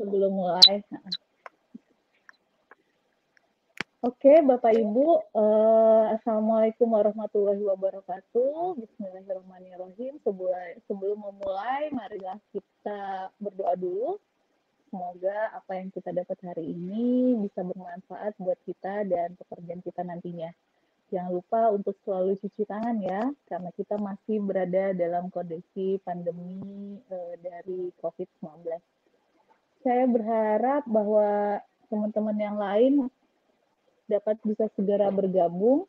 Sebelum mulai. Oke, Bapak Ibu, Assalamualaikum warahmatullahi wabarakatuh. Bismillahirrahmanirrahim. Sebelum memulai, marilah kita berdoa dulu. Semoga apa yang kita dapat hari ini bisa bermanfaat buat kita dan pekerjaan kita nantinya. Jangan lupa untuk selalu cuci tangan ya, karena kita masih berada dalam kondisi pandemi dari COVID-19. Saya berharap bahwa teman-teman yang lain dapat bisa segera bergabung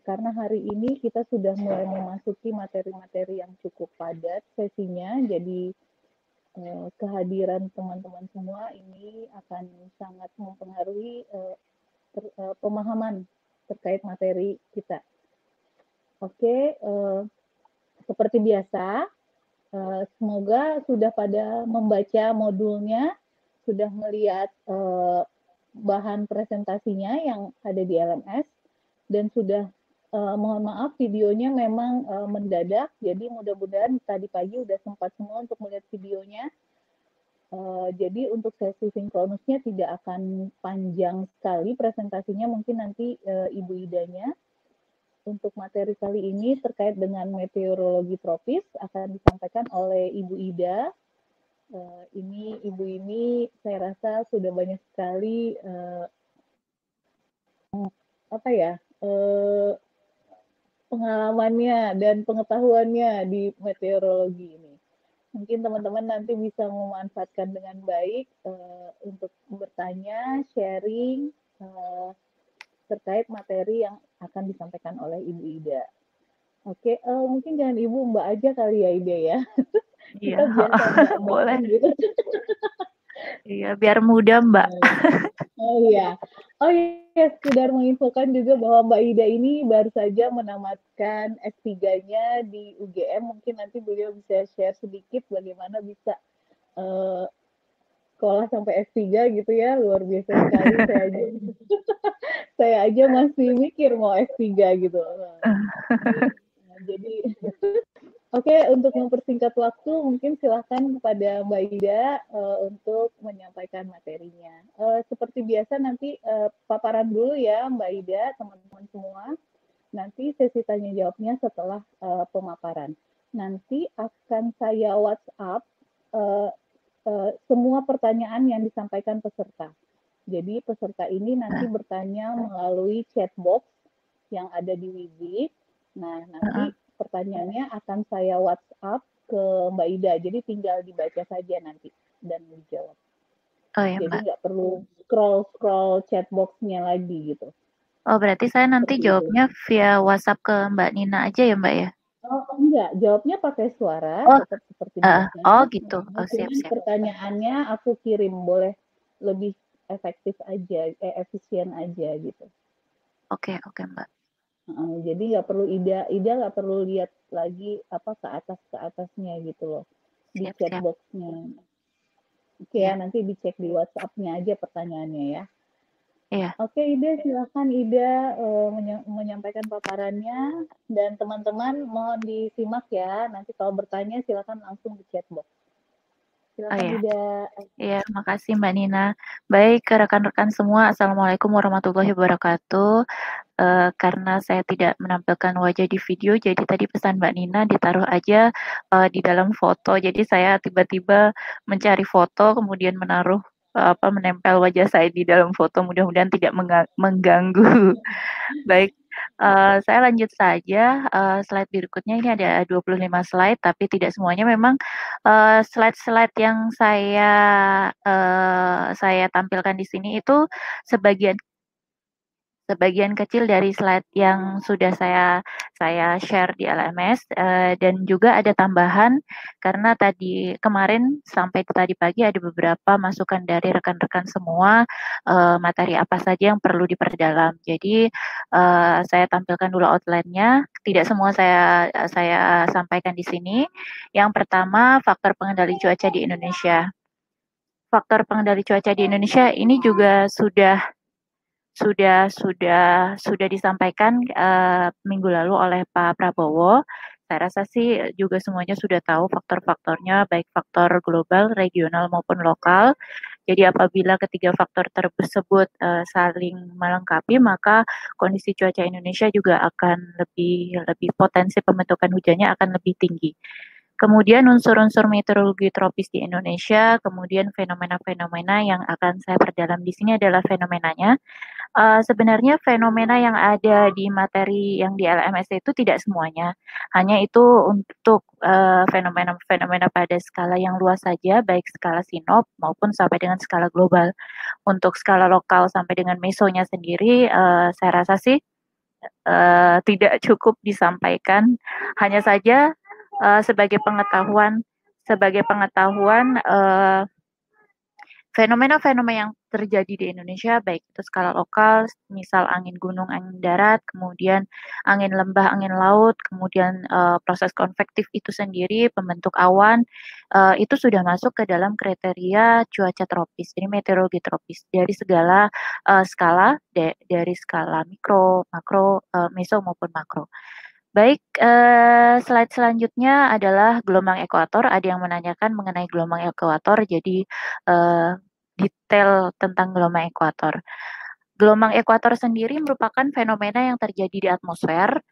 karena hari ini kita sudah mulai memasuki materi-materi yang cukup padat sesinya, jadi kehadiran teman-teman semua ini akan sangat mempengaruhi pemahaman terkait materi kita. Oke, seperti biasa, semoga sudah pada membaca modulnya, sudah melihat bahan presentasinya yang ada di LMS, dan sudah mohon maaf videonya memang mendadak, jadi mudah-mudahan tadi pagi udah sempat semua untuk melihat videonya. Jadi untuk sesi sinkronusnya tidak akan panjang sekali presentasinya, mungkin nanti Ibu Idanya untuk materi kali ini terkait dengan meteorologi tropis akan disampaikan oleh Ibu Ida. Ibu ini saya rasa sudah banyak sekali pengalamannya dan pengetahuannya di meteorologi ini. Mungkin teman-teman nanti bisa memanfaatkan dengan baik untuk bertanya, sharing terkait materi yang akan disampaikan oleh Ibu Ida. Oke, mungkin jangan Ibu, Mbak aja kali ya Ida ya. Iya, Kita biasa Mbak boleh. Gitu. Iya, biar mudah Mbak. Oh iya, sekedar menginfokan juga bahwa Mbak Ida ini baru saja menamatkan S3-nya di UGM. Mungkin nanti beliau bisa share sedikit bagaimana bisa sekolah sampai S3 gitu ya, luar biasa sekali. Saya aja masih mikir mau S3 gitu. Jadi oke, untuk mempersingkat waktu, mungkin silakan kepada Mbak Ida untuk menyampaikan materinya. Seperti biasa nanti paparan dulu ya Mbak Ida, teman-teman semua. Nanti sesi tanya jawabnya setelah pemaparan. Nanti akan saya WhatsApp semua pertanyaan yang disampaikan peserta. Jadi peserta ini nanti bertanya melalui chat box yang ada di Widi. Nah, nanti pertanyaannya akan saya WhatsApp ke Mbak Ida. Jadi tinggal dibaca saja nanti dan dijawab. Oh ya, jadi nggak perlu scroll chat box-nya lagi gitu. Oh, berarti saya nanti Seperti jawabnya itu. via WhatsApp ke Mbak Nina aja ya Mbak ya? Oh enggak, jawabnya pakai suara, Oh, tetap seperti biasa. oh gitu. Oh, Cuman siap-siap. pertanyaannya aku kirim, boleh lebih efektif aja, efisien aja gitu. Oke Mbak. Jadi nggak perlu Ida nggak perlu lihat lagi apa ke atasnya gitu loh di Siap. chatboxnya. Oke ya, nanti dicek di WhatsApp-nya aja pertanyaannya ya. Iya. Oke Ida, silakan Ida menyampaikan paparannya, dan teman-teman mohon disimak ya. Nanti kalau bertanya silakan langsung di chatbox. Silakan Ida. Iya, makasih Mbak Nina. Baik, rekan-rekan semua, Assalamualaikum warahmatullahi wabarakatuh. Karena saya tidak menampilkan wajah di video, jadi tadi pesan Mbak Nina ditaruh aja di dalam foto. Jadi saya tiba-tiba mencari foto, kemudian menempel wajah saya di dalam foto. Mudah-mudahan tidak mengganggu. Baik, saya lanjut saja. Slide berikutnya ini ada 25 slide, tapi tidak semuanya. Memang slide-slide yang saya tampilkan di sini itu sebagian kecil dari slide yang sudah saya share di LMS, dan juga ada tambahan karena kemarin sampai tadi pagi ada beberapa masukan dari rekan-rekan semua, materi apa saja yang perlu diperdalam. Jadi saya tampilkan dulu outline-nya. Tidak semua saya sampaikan di sini. Yang pertama, faktor pengendali cuaca di Indonesia. Faktor pengendali cuaca di Indonesia ini juga sudah disampaikan minggu lalu oleh Pak Prabowo. saya rasa sih juga semuanya sudah tahu faktor-faktornya, baik faktor global, regional maupun lokal. Jadi apabila ketiga faktor tersebut saling melengkapi, maka kondisi cuaca Indonesia juga akan lebih lebih potensi pembentukan hujannya akan lebih tinggi. Kemudian unsur-unsur meteorologi tropis di Indonesia, kemudian fenomena-fenomena yang akan saya perdalam di sini adalah fenomenanya. Sebenarnya fenomena yang ada di materi yang di LMS itu tidak semuanya, hanya itu untuk fenomena-fenomena pada skala yang luas saja, baik skala sinop maupun sampai dengan skala global. Untuk skala lokal sampai dengan mesonya sendiri, saya rasa sih tidak cukup disampaikan. Hanya saja sebagai pengetahuan fenomena-fenomena yang terjadi di Indonesia, baik itu skala lokal, misal angin gunung, angin darat, kemudian angin lembah, angin laut, kemudian proses konvektif itu sendiri, pembentuk awan, itu sudah masuk ke dalam kriteria cuaca tropis, jadi meteorologi tropis dari segala skala, dari skala mikro, makro, meso maupun makro. Baik, slide selanjutnya adalah gelombang ekuator. Ada yang menanyakan mengenai gelombang ekuator, jadi detail tentang gelombang ekuator. Gelombang ekuator sendiri merupakan fenomena yang terjadi di atmosfer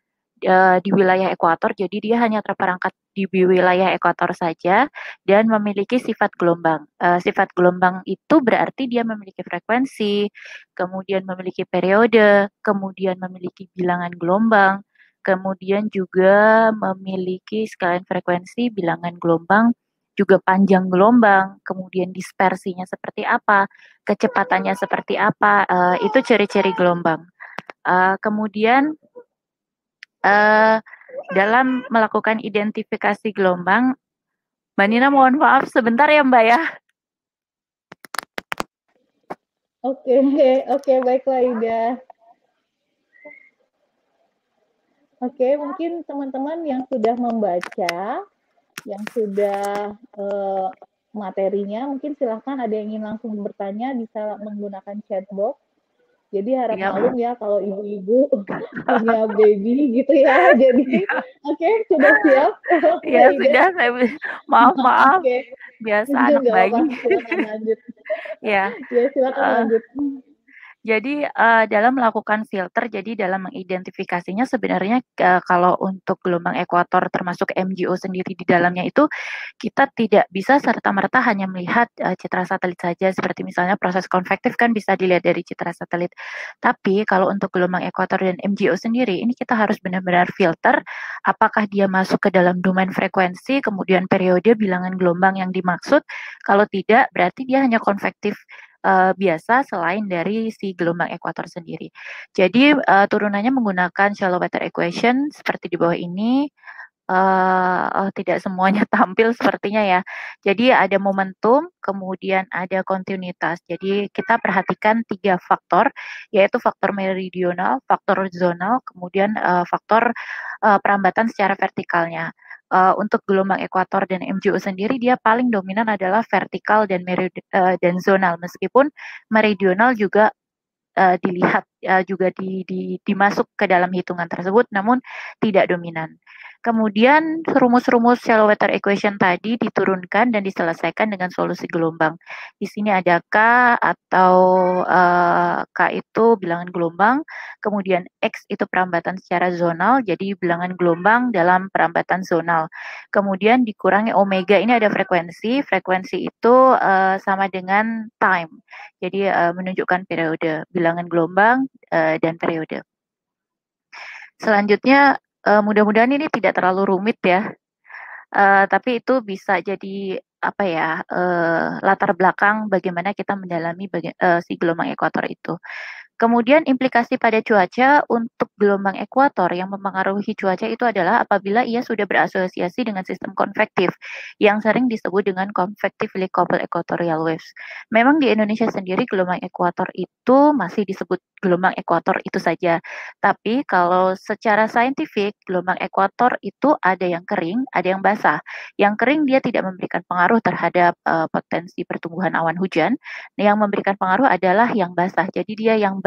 di wilayah ekuator, jadi dia hanya terperangkap di wilayah ekuator saja dan memiliki sifat gelombang. Sifat gelombang itu berarti dia memiliki frekuensi, kemudian memiliki periode, kemudian memiliki bilangan gelombang, kemudian juga memiliki skala frekuensi, bilangan gelombang, juga panjang gelombang, kemudian dispersinya seperti apa, kecepatannya seperti apa, itu ciri-ciri gelombang. Kemudian dalam melakukan identifikasi gelombang, Mbak Nina mohon maaf sebentar ya Mbak ya. Oke, baiklah Ida. Oke, mungkin teman-teman yang sudah membaca, yang sudah materinya, mungkin silahkan ada yang ingin langsung bertanya, bisa menggunakan chat box. Jadi harap maklum ya kalau ibu-ibu punya baby gitu ya. Jadi oke, sudah siap? Ya sudah, maaf. Biasa anak bayi. Silakan lanjut. Ya. Ya, silakan lanjut. Jadi dalam melakukan filter, jadi dalam mengidentifikasinya sebenarnya kalau untuk gelombang ekuator termasuk MGO sendiri di dalamnya itu kita tidak bisa serta-merta hanya melihat citra satelit saja, seperti misalnya proses konvektif kan bisa dilihat dari citra satelit. Tapi kalau untuk gelombang ekuator dan MGO sendiri, ini kita harus benar-benar filter apakah dia masuk ke dalam domain frekuensi, kemudian periode, bilangan gelombang yang dimaksud. Kalau tidak, berarti dia hanya konvektif biasa selain dari si gelombang ekuator sendiri. Jadi turunannya menggunakan shallow weather equation seperti di bawah ini. Tidak semuanya tampil sepertinya ya. Jadi ada momentum, kemudian ada kontinuitas. Jadi kita perhatikan 3 faktor, yaitu faktor meridional, faktor zonal, kemudian faktor perambatan secara vertikalnya. Untuk gelombang ekuator dan MGO sendiri dia paling dominan adalah vertikal dan zonal, meskipun meridional juga dilihat juga dimasuk ke dalam hitungan tersebut, namun tidak dominan. Kemudian rumus-rumus shallow weather equation tadi diturunkan dan diselesaikan dengan solusi gelombang. Di sini ada K atau K itu bilangan gelombang, kemudian X itu perambatan secara zonal, jadi bilangan gelombang dalam perambatan zonal. Kemudian dikurangi omega, ini ada frekuensi itu sama dengan time, jadi menunjukkan periode, bilangan gelombang dan periode. Selanjutnya mudah-mudahan ini tidak terlalu rumit ya, tapi itu bisa jadi apa ya, latar belakang bagaimana kita mendalami si gelombang ekuator itu. Kemudian implikasi pada cuaca untuk gelombang ekuator yang mempengaruhi cuaca itu adalah apabila ia sudah berasosiasi dengan sistem konvektif yang sering disebut dengan convectively coupled equatorial waves. Memang di Indonesia sendiri gelombang ekuator itu masih disebut gelombang ekuator itu saja. Tapi kalau secara saintifik, gelombang ekuator itu ada yang kering, ada yang basah. Yang kering dia tidak memberikan pengaruh terhadap potensi pertumbuhan awan hujan. Yang memberikan pengaruh adalah yang basah. Jadi dia yang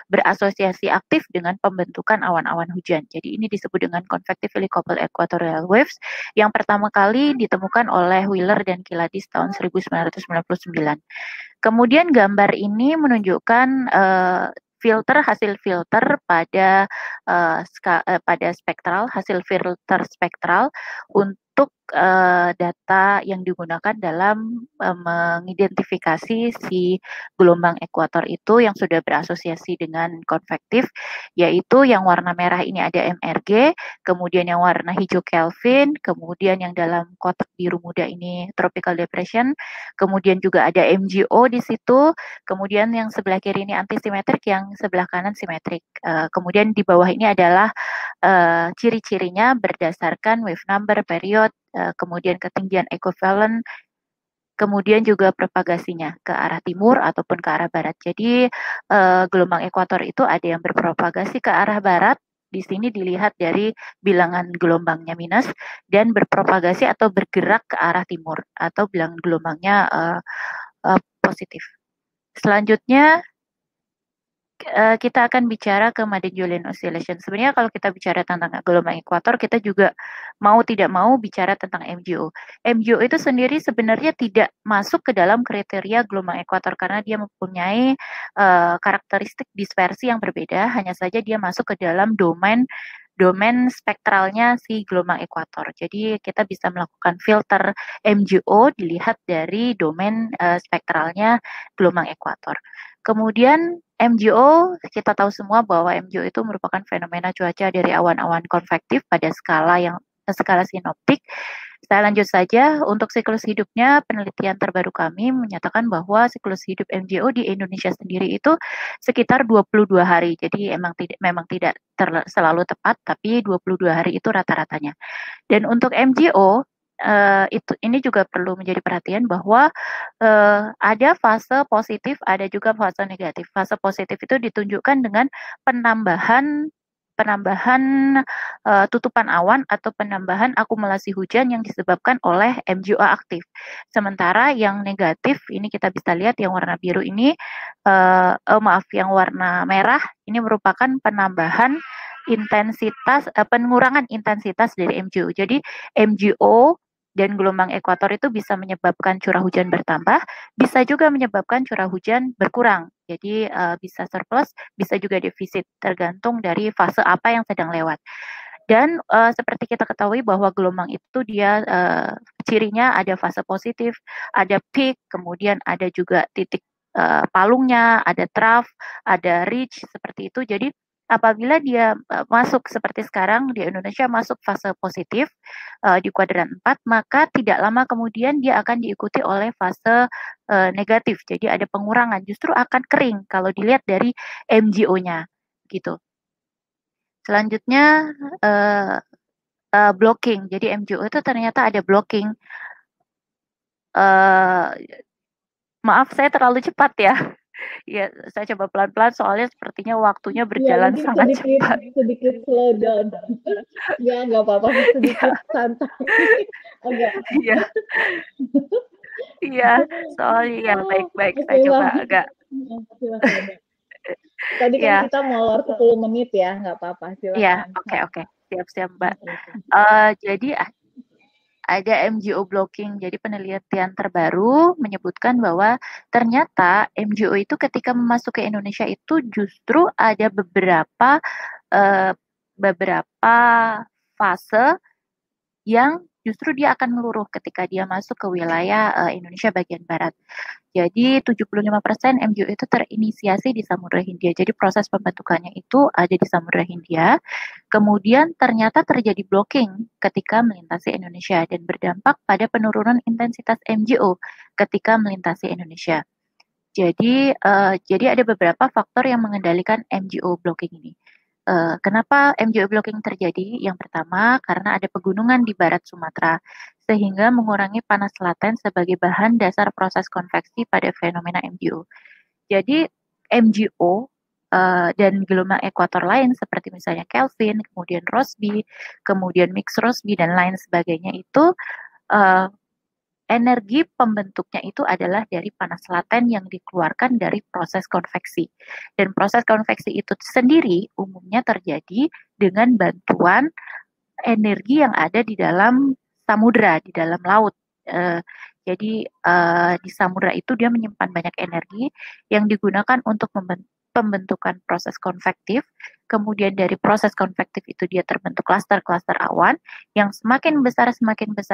berasosiasi aktif dengan pembentukan awan-awan hujan. Jadi ini disebut dengan convectively coupled equatorial waves yang pertama kali ditemukan oleh Wheeler dan Kiladis tahun 1999. Kemudian gambar ini menunjukkan hasil filter pada spektral, hasil filter spektral untuk data yang digunakan dalam mengidentifikasi si gelombang ekuator itu yang sudah berasosiasi dengan konvektif, yaitu yang warna merah ini ada MRG, kemudian yang warna hijau Kelvin, kemudian yang dalam kotak biru muda ini tropical depression, kemudian juga ada MGO di situ, kemudian yang sebelah kiri ini antisimetrik, yang sebelah kanan simetrik. Kemudian di bawah ini adalah ciri-cirinya berdasarkan wave number, period, kemudian ketinggian equivalent, kemudian juga propagasinya ke arah timur ataupun ke arah barat. Jadi gelombang ekuator itu ada yang berpropagasi ke arah barat. Di sini dilihat dari bilangan gelombangnya minus, dan berpropagasi atau bergerak ke arah timur atau bilangan gelombangnya positif. Selanjutnya kita akan bicara ke Madden-Julian Oscillation. Sebenarnya kalau kita bicara tentang gelombang ekuator, kita juga mau tidak mau bicara tentang MGO. MGO itu sendiri sebenarnya tidak masuk ke dalam kriteria gelombang ekuator karena dia mempunyai karakteristik dispersi yang berbeda, hanya saja dia masuk ke dalam domain spektralnya si gelombang ekuator. Jadi kita bisa melakukan filter MGO dilihat dari domain spektralnya gelombang ekuator. Kemudian MGO, kita tahu semua bahwa MGO itu merupakan fenomena cuaca dari awan-awan konvektif pada skala sinoptik. Saya lanjut saja, untuk siklus hidupnya, penelitian terbaru kami menyatakan bahwa siklus hidup MGO di Indonesia sendiri itu sekitar 22 hari. Jadi memang tidak selalu tepat, tapi 22 hari itu rata-ratanya. Dan untuk MGO, ini juga perlu menjadi perhatian bahwa ada fase positif, ada juga fase negatif. Fase positif itu ditunjukkan dengan penambahan tutupan awan atau penambahan akumulasi hujan yang disebabkan oleh MGO aktif. Sementara yang negatif ini kita bisa lihat yang warna biru ini, yang warna merah ini merupakan penambahan pengurangan intensitas dari MGO. Jadi MGO dan gelombang ekuator itu bisa menyebabkan curah hujan bertambah, bisa juga menyebabkan curah hujan berkurang. Jadi bisa surplus, bisa juga defisit, tergantung dari fase apa yang sedang lewat. Dan seperti kita ketahui bahwa gelombang itu dia cirinya ada fase positif, ada peak, kemudian ada juga titik palungnya, ada trough, ada ridge, seperti itu. Jadi apabila dia masuk seperti sekarang di Indonesia masuk fase positif di kuadran 4, maka tidak lama kemudian dia akan diikuti oleh fase negatif. Jadi ada pengurangan, justru akan kering kalau dilihat dari MGO-nya gitu. Selanjutnya blocking. Jadi MGO itu ternyata ada blocking. Maaf saya terlalu cepat ya. Ya, saya coba pelan-pelan soalnya sepertinya waktunya berjalan ya, sangat cepat. Sedikit slow down. Ya, nggak apa-apa, sedikit santai. Agak. Iya. Iya, soalnya ya baik-baik. Saya coba agak. Silakan. Tadi kan kita molor 10 menit ya, nggak apa-apa, Iya, silakan. oke. Siap-siap, Mbak. Jadi ada MGO blocking. Jadi penelitian terbaru menyebutkan bahwa ternyata MGO itu ketika memasuki Indonesia itu justru ada beberapa fase yang justru dia akan meluruh ketika dia masuk ke wilayah Indonesia bagian barat. Jadi 75% MGO itu terinisiasi di Samudra Hindia. Jadi proses pembentukannya itu ada di Samudra Hindia. Kemudian ternyata terjadi blocking ketika melintasi Indonesia dan berdampak pada penurunan intensitas MGO ketika melintasi Indonesia. Jadi ada beberapa faktor yang mengendalikan MGO blocking ini. Kenapa MGO blocking terjadi? Yang pertama, karena ada pegunungan di barat Sumatera, sehingga mengurangi panas laten sebagai bahan dasar proses konveksi pada fenomena MGO. Jadi MGO dan gelombang ekuator lain seperti misalnya Kelvin, kemudian Rossby, kemudian mix Rossby dan lain sebagainya itu uh, energi pembentuknya itu adalah dari panas laten yang dikeluarkan dari proses konveksi. Dan proses konveksi itu sendiri umumnya terjadi dengan bantuan energi yang ada di dalam samudra, di dalam laut. Uh, jadi di samudra itu dia menyimpan banyak energi yang digunakan untuk pembentukan proses konvektif. Kemudian dari proses konvektif itu dia terbentuk klaster-klaster awan yang semakin besar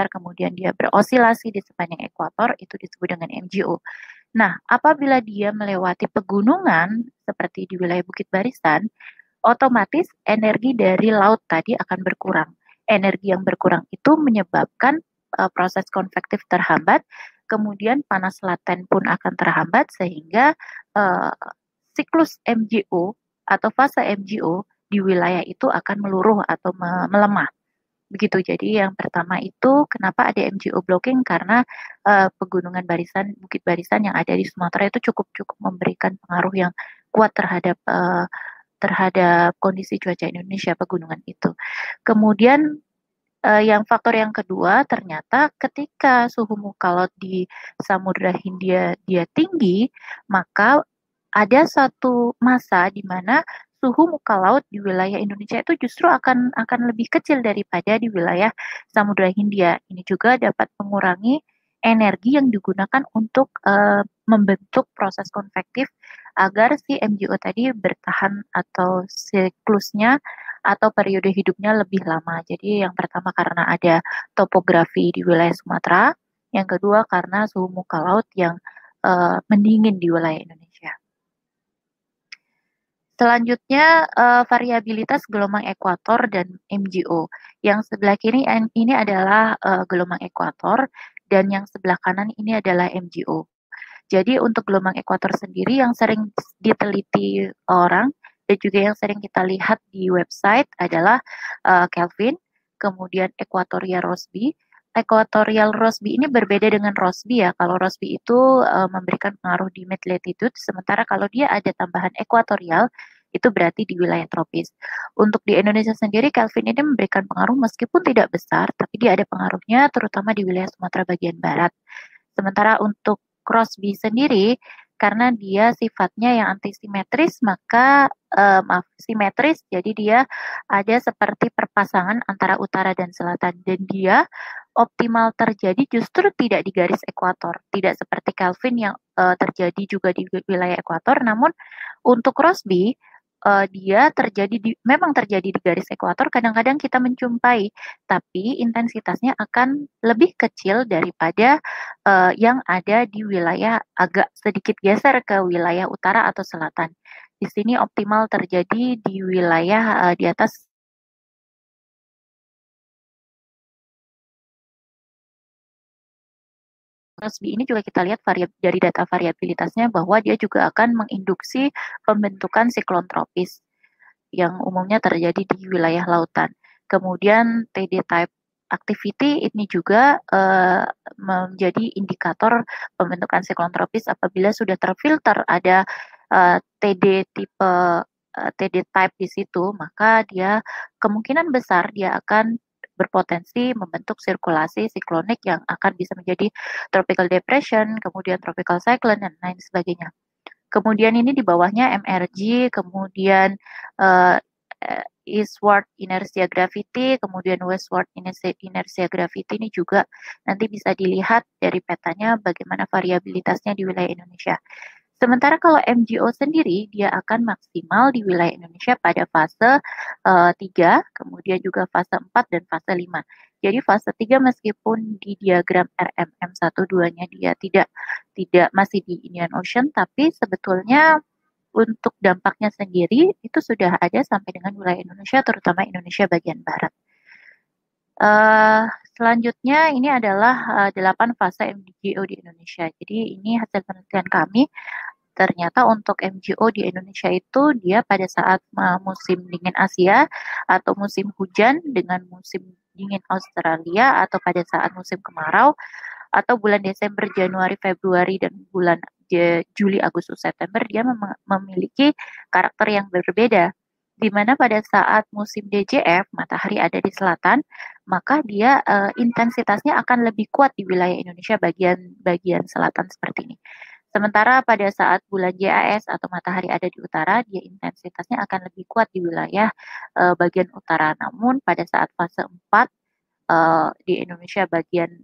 kemudian dia berosilasi di sepanjang ekuator, itu disebut dengan MGO. Nah, apabila dia melewati pegunungan seperti di wilayah Bukit Barisan, otomatis energi dari laut tadi akan berkurang. Energi yang berkurang itu menyebabkan proses konvektif terhambat, kemudian panas laten pun akan terhambat sehingga uh, siklus MGO atau fase MGO di wilayah itu akan meluruh atau melemah. Begitu. Jadi yang pertama itu kenapa ada MGO blocking karena pegunungan Bukit Barisan yang ada di Sumatera itu cukup memberikan pengaruh yang kuat terhadap kondisi cuaca Indonesia pegunungan itu. Kemudian yang faktor yang kedua ternyata ketika suhu muka laut di Samudra Hindia dia tinggi, maka ada satu masa di mana suhu muka laut di wilayah Indonesia itu justru akan lebih kecil daripada di wilayah Samudra Hindia. Ini juga dapat mengurangi energi yang digunakan untuk membentuk proses konvektif agar si MGO tadi bertahan atau siklusnya atau periode hidupnya lebih lama. Jadi yang pertama karena ada topografi di wilayah Sumatera, yang kedua karena suhu muka laut yang mendingin di wilayah Indonesia. Selanjutnya variabilitas gelombang ekuator dan MGO. Yang sebelah kiri ini adalah gelombang ekuator dan yang sebelah kanan ini adalah MGO. Jadi untuk gelombang ekuator sendiri yang sering diteliti orang dan juga yang sering kita lihat di website adalah Kelvin, kemudian Equatorial Rossby. Equatorial Rossby ini berbeda dengan Rossby ya. Kalau Rossby itu memberikan pengaruh di mid latitude, sementara kalau dia ada tambahan ekuatorial itu berarti di wilayah tropis. Untuk di Indonesia sendiri, Kelvin ini memberikan pengaruh meskipun tidak besar, tapi dia ada pengaruhnya terutama di wilayah Sumatera bagian barat. Sementara untuk Rossby sendiri, karena dia sifatnya yang antisimetris, maka simetris, jadi dia ada seperti perpasangan antara utara dan selatan, dan dia optimal terjadi justru tidak di garis ekuator, tidak seperti Kelvin yang terjadi juga di wilayah ekuator, namun untuk Rossby dia memang terjadi di garis ekuator, kadang-kadang kita menjumpai, tapi intensitasnya akan lebih kecil daripada yang ada di wilayah agak sedikit geser ke wilayah utara atau selatan. Di sini optimal terjadi di wilayah di atas Rossby ini juga kita lihat dari data variabilitasnya bahwa dia juga akan menginduksi pembentukan siklon tropis yang umumnya terjadi di wilayah lautan. Kemudian TD type activity ini juga menjadi indikator pembentukan siklon tropis apabila sudah terfilter ada TD tipe TD type di situ, maka dia kemungkinan besar dia akan berpotensi membentuk sirkulasi siklonik yang akan bisa menjadi tropical depression, kemudian tropical cyclone, dan lain sebagainya. Kemudian ini di bawahnya MRG, kemudian eastward inertia gravity, kemudian westward inertia gravity ini juga nanti bisa dilihat dari petanya bagaimana variabilitasnya di wilayah Indonesia. Sementara kalau MGO sendiri, dia akan maksimal di wilayah Indonesia pada fase 3, kemudian juga fase 4 dan fase 5. Jadi fase 3 meskipun di diagram RMM12-nya dia tidak masih di Indian Ocean, tapi sebetulnya untuk dampaknya sendiri itu sudah ada sampai dengan wilayah Indonesia, terutama Indonesia bagian barat. Selanjutnya ini adalah 8 fase MGO di Indonesia. Jadi ini hasil penelitian kami. Ternyata untuk MGO di Indonesia itu dia pada saat musim dingin Asia atau musim hujan dengan musim dingin Australia atau pada saat musim kemarau atau bulan Desember, Januari, Februari, dan bulan Juli, Agustus, September, dia memiliki karakter yang berbeda. Di mana pada saat musim DJF, matahari ada di selatan, maka dia intensitasnya akan lebih kuat di wilayah Indonesia bagian selatan seperti ini. Sementara pada saat bulan JAS atau matahari ada di utara, dia intensitasnya akan lebih kuat di wilayah bagian utara. Namun pada saat fase 4 di Indonesia bagian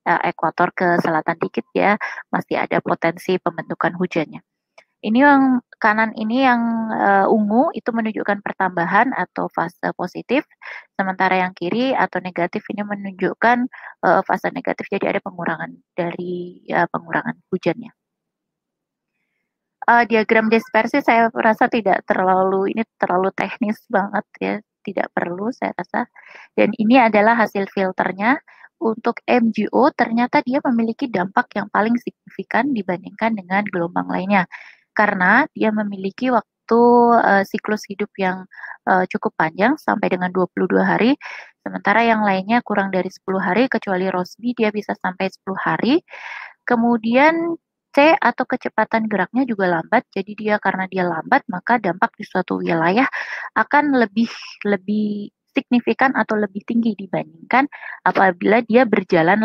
ekuator ke selatan dikit ya masih ada potensi pembentukan hujannya. Ini yang kanan ini yang ungu itu menunjukkan pertambahan atau fase positif, sementara yang kiri atau negatif ini menunjukkan fase negatif, jadi ada pengurangan dari pengurangan hujannya. Diagram dispersi saya rasa tidak terlalu, ini terlalu teknis banget ya, tidak perlu saya rasa. Dan ini adalah hasil filternya. Untuk MGO ternyata dia memiliki dampak yang paling signifikan dibandingkan dengan gelombang lainnya. Karena dia memiliki waktu siklus hidup yang cukup panjang sampai dengan 22 hari. Sementara yang lainnya kurang dari 10 hari, kecuali Rossby dia bisa sampai 10 hari. Kemudian C atau kecepatan geraknya juga lambat, jadi dia karena dia lambat maka dampak di suatu wilayah akan lebih signifikan atau lebih tinggi dibandingkan apabila dia berjalan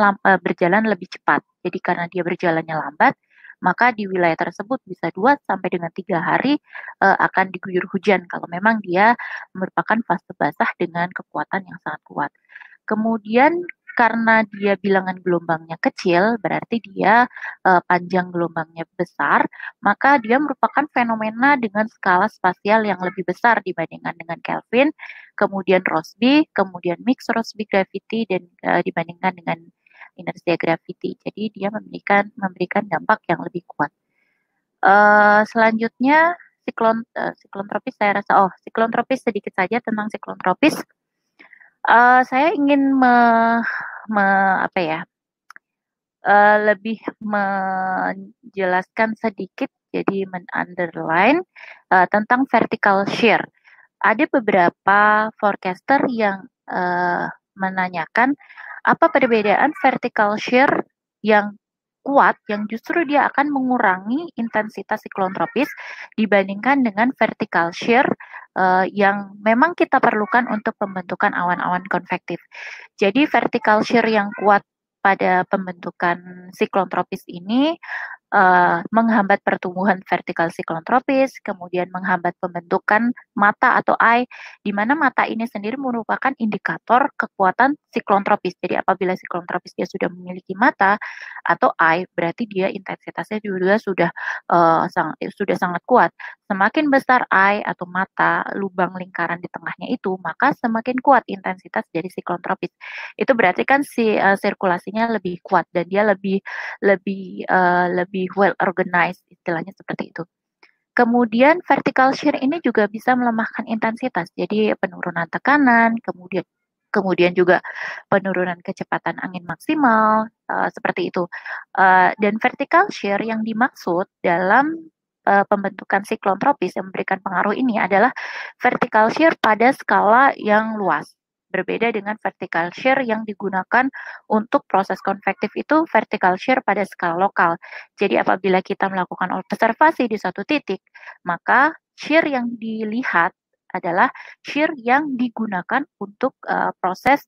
lebih cepat. Jadi karena dia berjalannya lambat, maka di wilayah tersebut bisa 2 sampai dengan 3 hari akan diguyur hujan kalau memang dia merupakan fase basah dengan kekuatan yang sangat kuat. Kemudian karena dia bilangan gelombangnya kecil, berarti dia panjang gelombangnya besar, maka dia merupakan fenomena dengan skala spasial yang lebih besar dibandingkan dengan Kelvin, kemudian Rossby, kemudian mixed Rossby gravity, dan dibandingkan dengan inersia gravity. Jadi dia memberikan dampak yang lebih kuat. Selanjutnya siklon tropis saya rasa, siklon tropis sedikit saja tentang siklon tropis. Saya ingin apa ya, lebih menjelaskan sedikit, jadi men-underline tentang vertical shear. Ada beberapa forecaster yang menanyakan apa perbedaan vertical shear yang kuat yang justru dia akan mengurangi intensitas siklon tropis dibandingkan dengan vertical shear yang memang kita perlukan untuk pembentukan awan-awan konvektif. Jadi vertical shear yang kuat pada pembentukan siklon tropis ini menghambat pertumbuhan vertikal siklon tropis, kemudian menghambat pembentukan mata atau eye, di mana mata ini sendiri merupakan indikator kekuatan siklon tropis. Jadi apabila siklon tropis dia sudah memiliki mata atau eye, berarti dia intensitasnya juga sudah sangat kuat. Semakin besar eye atau mata, lubang lingkaran di tengahnya itu, maka semakin kuat intensitas dari siklon tropis. Itu berarti kan sirkulasinya lebih kuat dan dia lebih well organized, istilahnya seperti itu. Kemudian vertical shear ini juga bisa melemahkan intensitas, jadi penurunan tekanan, kemudian juga penurunan kecepatan angin maksimal, seperti itu. Dan vertical shear yang dimaksud dalam pembentukan siklon tropis yang memberikan pengaruh ini adalah vertical shear pada skala yang luas. Berbeda dengan vertical shear yang digunakan untuk proses konvektif itu vertical shear pada skala lokal. Jadi apabila kita melakukan observasi di suatu titik, maka shear yang dilihat adalah shear yang digunakan untuk proses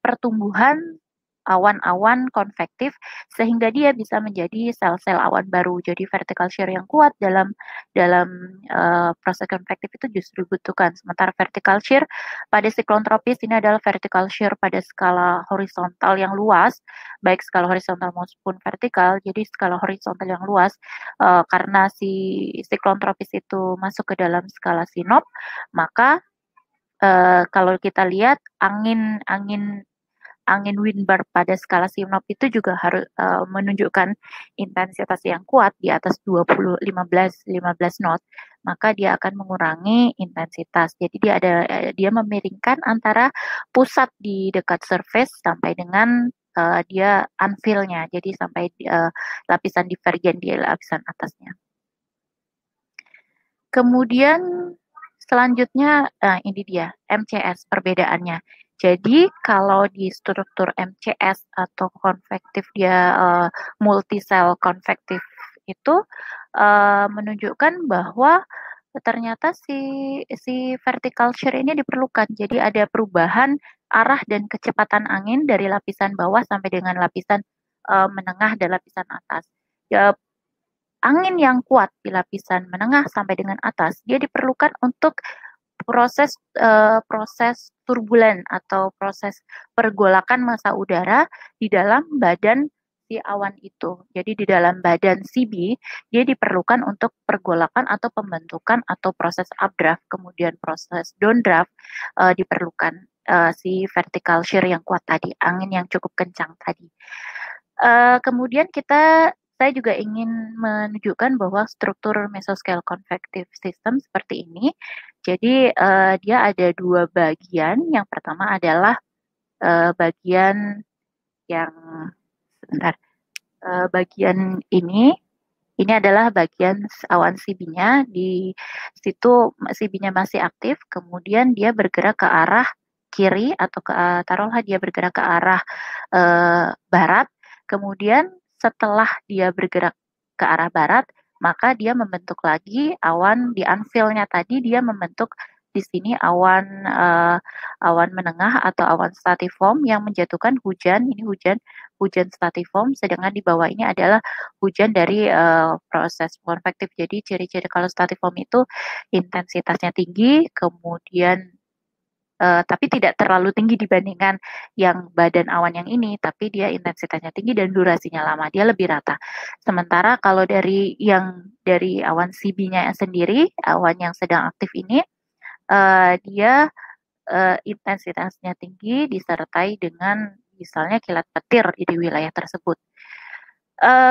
pertumbuhan awan-awan konvektif sehingga dia bisa menjadi sel-sel awan baru. Jadi vertical shear yang kuat dalam proses konvektif itu justru dibutuhkan. Sementara vertical shear pada siklon tropis ini adalah vertical shear pada skala horizontal yang luas, baik skala horizontal maupun vertikal. Jadi skala horizontal yang luas karena si siklon tropis itu masuk ke dalam skala sinop, maka kalau kita lihat angin wind bar pada skala sinop itu juga harus menunjukkan intensitas yang kuat di atas 15 knot, maka dia akan mengurangi intensitas. Jadi dia memiringkan antara pusat di dekat surface sampai dengan dia unfill-nya, jadi sampai lapisan divergen di lapisan atasnya. Kemudian selanjutnya ini dia MCS perbedaannya. Jadi kalau di struktur MCS atau konvektif dia multisel konvektif itu menunjukkan bahwa ternyata si vertical shear ini diperlukan. Jadi ada perubahan arah dan kecepatan angin dari lapisan bawah sampai dengan lapisan menengah dan lapisan atas. Ya, angin yang kuat di lapisan menengah sampai dengan atas, dia diperlukan untuk proses turbulen atau proses pergolakan massa udara di dalam badan si awan itu. Jadi di dalam badan CB, dia diperlukan untuk pergolakan atau pembentukan atau proses updraft, kemudian proses downdraft diperlukan si vertical shear yang kuat tadi, angin yang cukup kencang tadi. Kemudian saya juga ingin menunjukkan bahwa struktur mesoscale convective system seperti ini. Jadi dia ada dua bagian. Yang pertama adalah bagian yang sebentar. Bagian ini adalah bagian awan CB-nya. Di situ CB-nya masih aktif. Kemudian dia bergerak ke arah kiri atau taruhlah dia bergerak ke arah barat. Kemudian setelah dia bergerak ke arah barat, maka dia membentuk lagi awan di anvil-nya tadi, dia membentuk di sini awan menengah atau awan stratiform yang menjatuhkan hujan. Ini hujan stratiform, sedangkan di bawah ini adalah hujan dari proses konvektif. Jadi ciri-ciri kalau stratiform itu intensitasnya tinggi, kemudian tapi tidak terlalu tinggi dibandingkan yang badan awan yang ini, tapi dia intensitasnya tinggi dan durasinya lama, dia lebih rata. Sementara kalau dari awan CB-nya sendiri, awan yang sedang aktif ini, dia intensitasnya tinggi disertai dengan misalnya kilat petir di wilayah tersebut.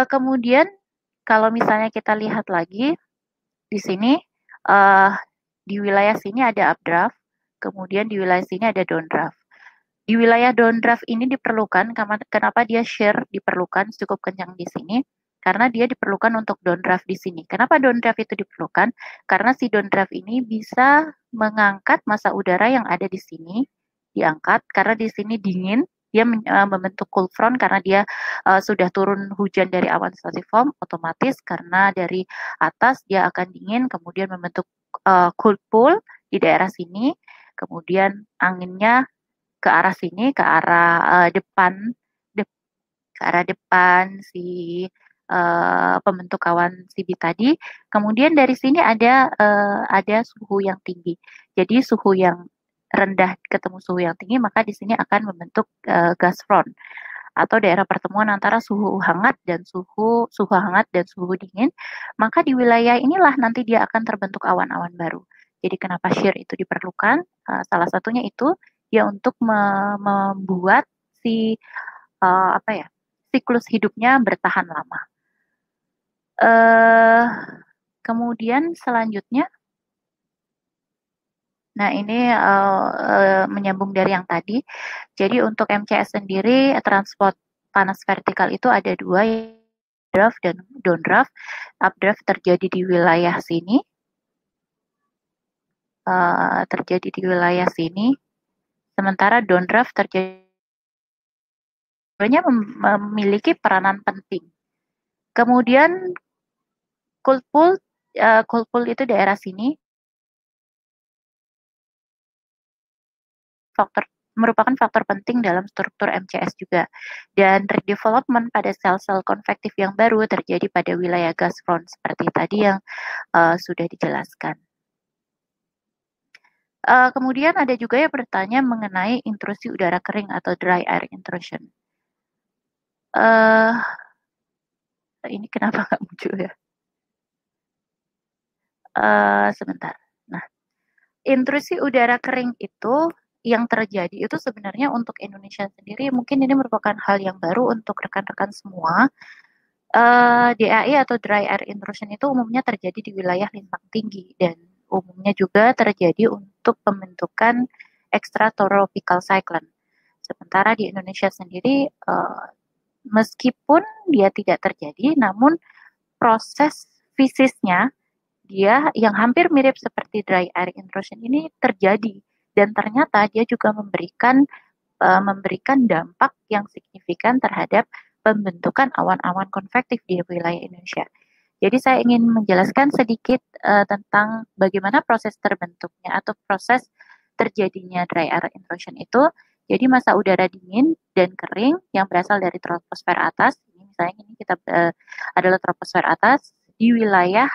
Kemudian kalau misalnya kita lihat lagi di sini, di wilayah sini ada updraft, kemudian di wilayah sini ada downdraft. Di wilayah downdraft ini diperlukan, kenapa dia shear diperlukan cukup kencang di sini? Karena dia diperlukan untuk downdraft di sini. Kenapa downdraft itu diperlukan? Karena si downdraft ini bisa mengangkat massa udara yang ada di sini, diangkat karena di sini dingin, dia membentuk cold front karena dia sudah turun hujan dari awan stratiform, otomatis karena dari atas dia akan dingin, kemudian membentuk cold pool di daerah sini, kemudian anginnya ke arah sini, ke arah depan si pembentuk awan CB tadi. Kemudian dari sini ada suhu yang tinggi. Jadi suhu yang rendah ketemu suhu yang tinggi, maka di sini akan membentuk gas front atau daerah pertemuan antara suhu hangat dan suhu hangat dan suhu dingin. Maka di wilayah inilah nanti dia akan terbentuk awan-awan baru. Jadi kenapa shear itu diperlukan? Salah satunya itu ya untuk membuat siklus hidupnya bertahan lama. Kemudian selanjutnya, nah ini menyambung dari yang tadi. Jadi untuk MCS sendiri transport panas vertikal itu ada dua, updraft dan downdraft. Updraft terjadi di wilayah sini, sementara downdraft memiliki peranan penting. Kemudian cold pool itu daerah sini, merupakan faktor penting dalam struktur MCS juga. Dan redevelopment pada sel-sel konvektif yang baru terjadi pada wilayah gas front seperti tadi yang sudah dijelaskan. Kemudian ada juga yang bertanya mengenai intrusi udara kering atau dry air intrusion. Ini kenapa nggak muncul ya? Sebentar. Nah, intrusi udara kering itu yang terjadi itu sebenarnya untuk Indonesia sendiri mungkin ini merupakan hal yang baru untuk rekan-rekan semua. DAI atau dry air intrusion itu umumnya terjadi di wilayah lintang tinggi dan umumnya juga terjadi untuk pembentukan extratropical cyclone. Sementara di Indonesia sendiri meskipun dia tidak terjadi, namun proses fisisnya dia yang hampir mirip seperti dry air intrusion ini terjadi dan ternyata dia juga memberikan dampak yang signifikan terhadap pembentukan awan-awan konvektif di wilayah Indonesia. Jadi saya ingin menjelaskan sedikit tentang bagaimana proses terbentuknya atau proses terjadinya dry air intrusion itu. Jadi massa udara dingin dan kering yang berasal dari troposfer atas, ini misalnya ini kita adalah troposfer atas di wilayah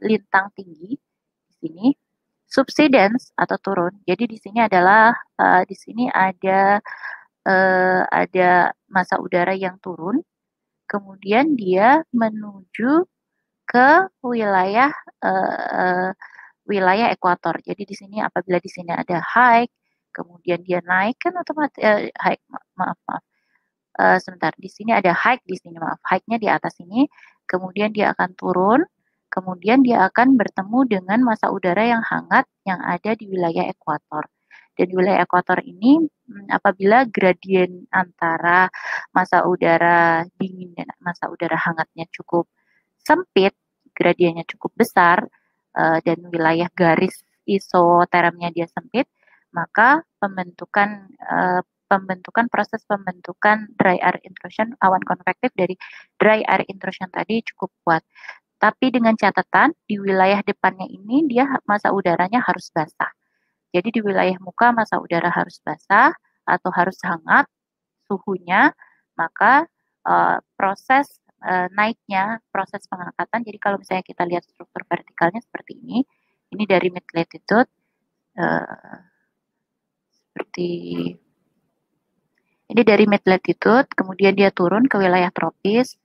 lintang tinggi di sini, subsidence atau turun. Jadi di sini adalah di sini ada massa udara yang turun, kemudian dia menuju ke wilayah uh, wilayah ekuator. Jadi di sini apabila di sini ada high, kemudian dia naik kan otomatis high, maaf maaf. Sebentar, di sini ada high di sini maaf, high-nya di atas ini, kemudian dia akan turun, kemudian dia akan bertemu dengan massa udara yang hangat yang ada di wilayah ekuator. Dan di wilayah ekuator ini apabila gradien antara massa udara dingin dan massa udara hangatnya cukup sempit, gradiennya cukup besar, dan wilayah garis isotermnya dia sempit, maka proses pembentukan dry air intrusion, awan konvektif dari dry air intrusion tadi cukup kuat. Tapi dengan catatan di wilayah depannya ini dia massa udaranya harus basah. Jadi di wilayah muka massa udara harus basah atau harus hangat suhunya, maka proses naiknya, proses pengangkatan. Jadi kalau misalnya kita lihat struktur vertikalnya seperti ini dari mid latitude seperti ini dari mid latitude, kemudian dia turun ke wilayah tropis.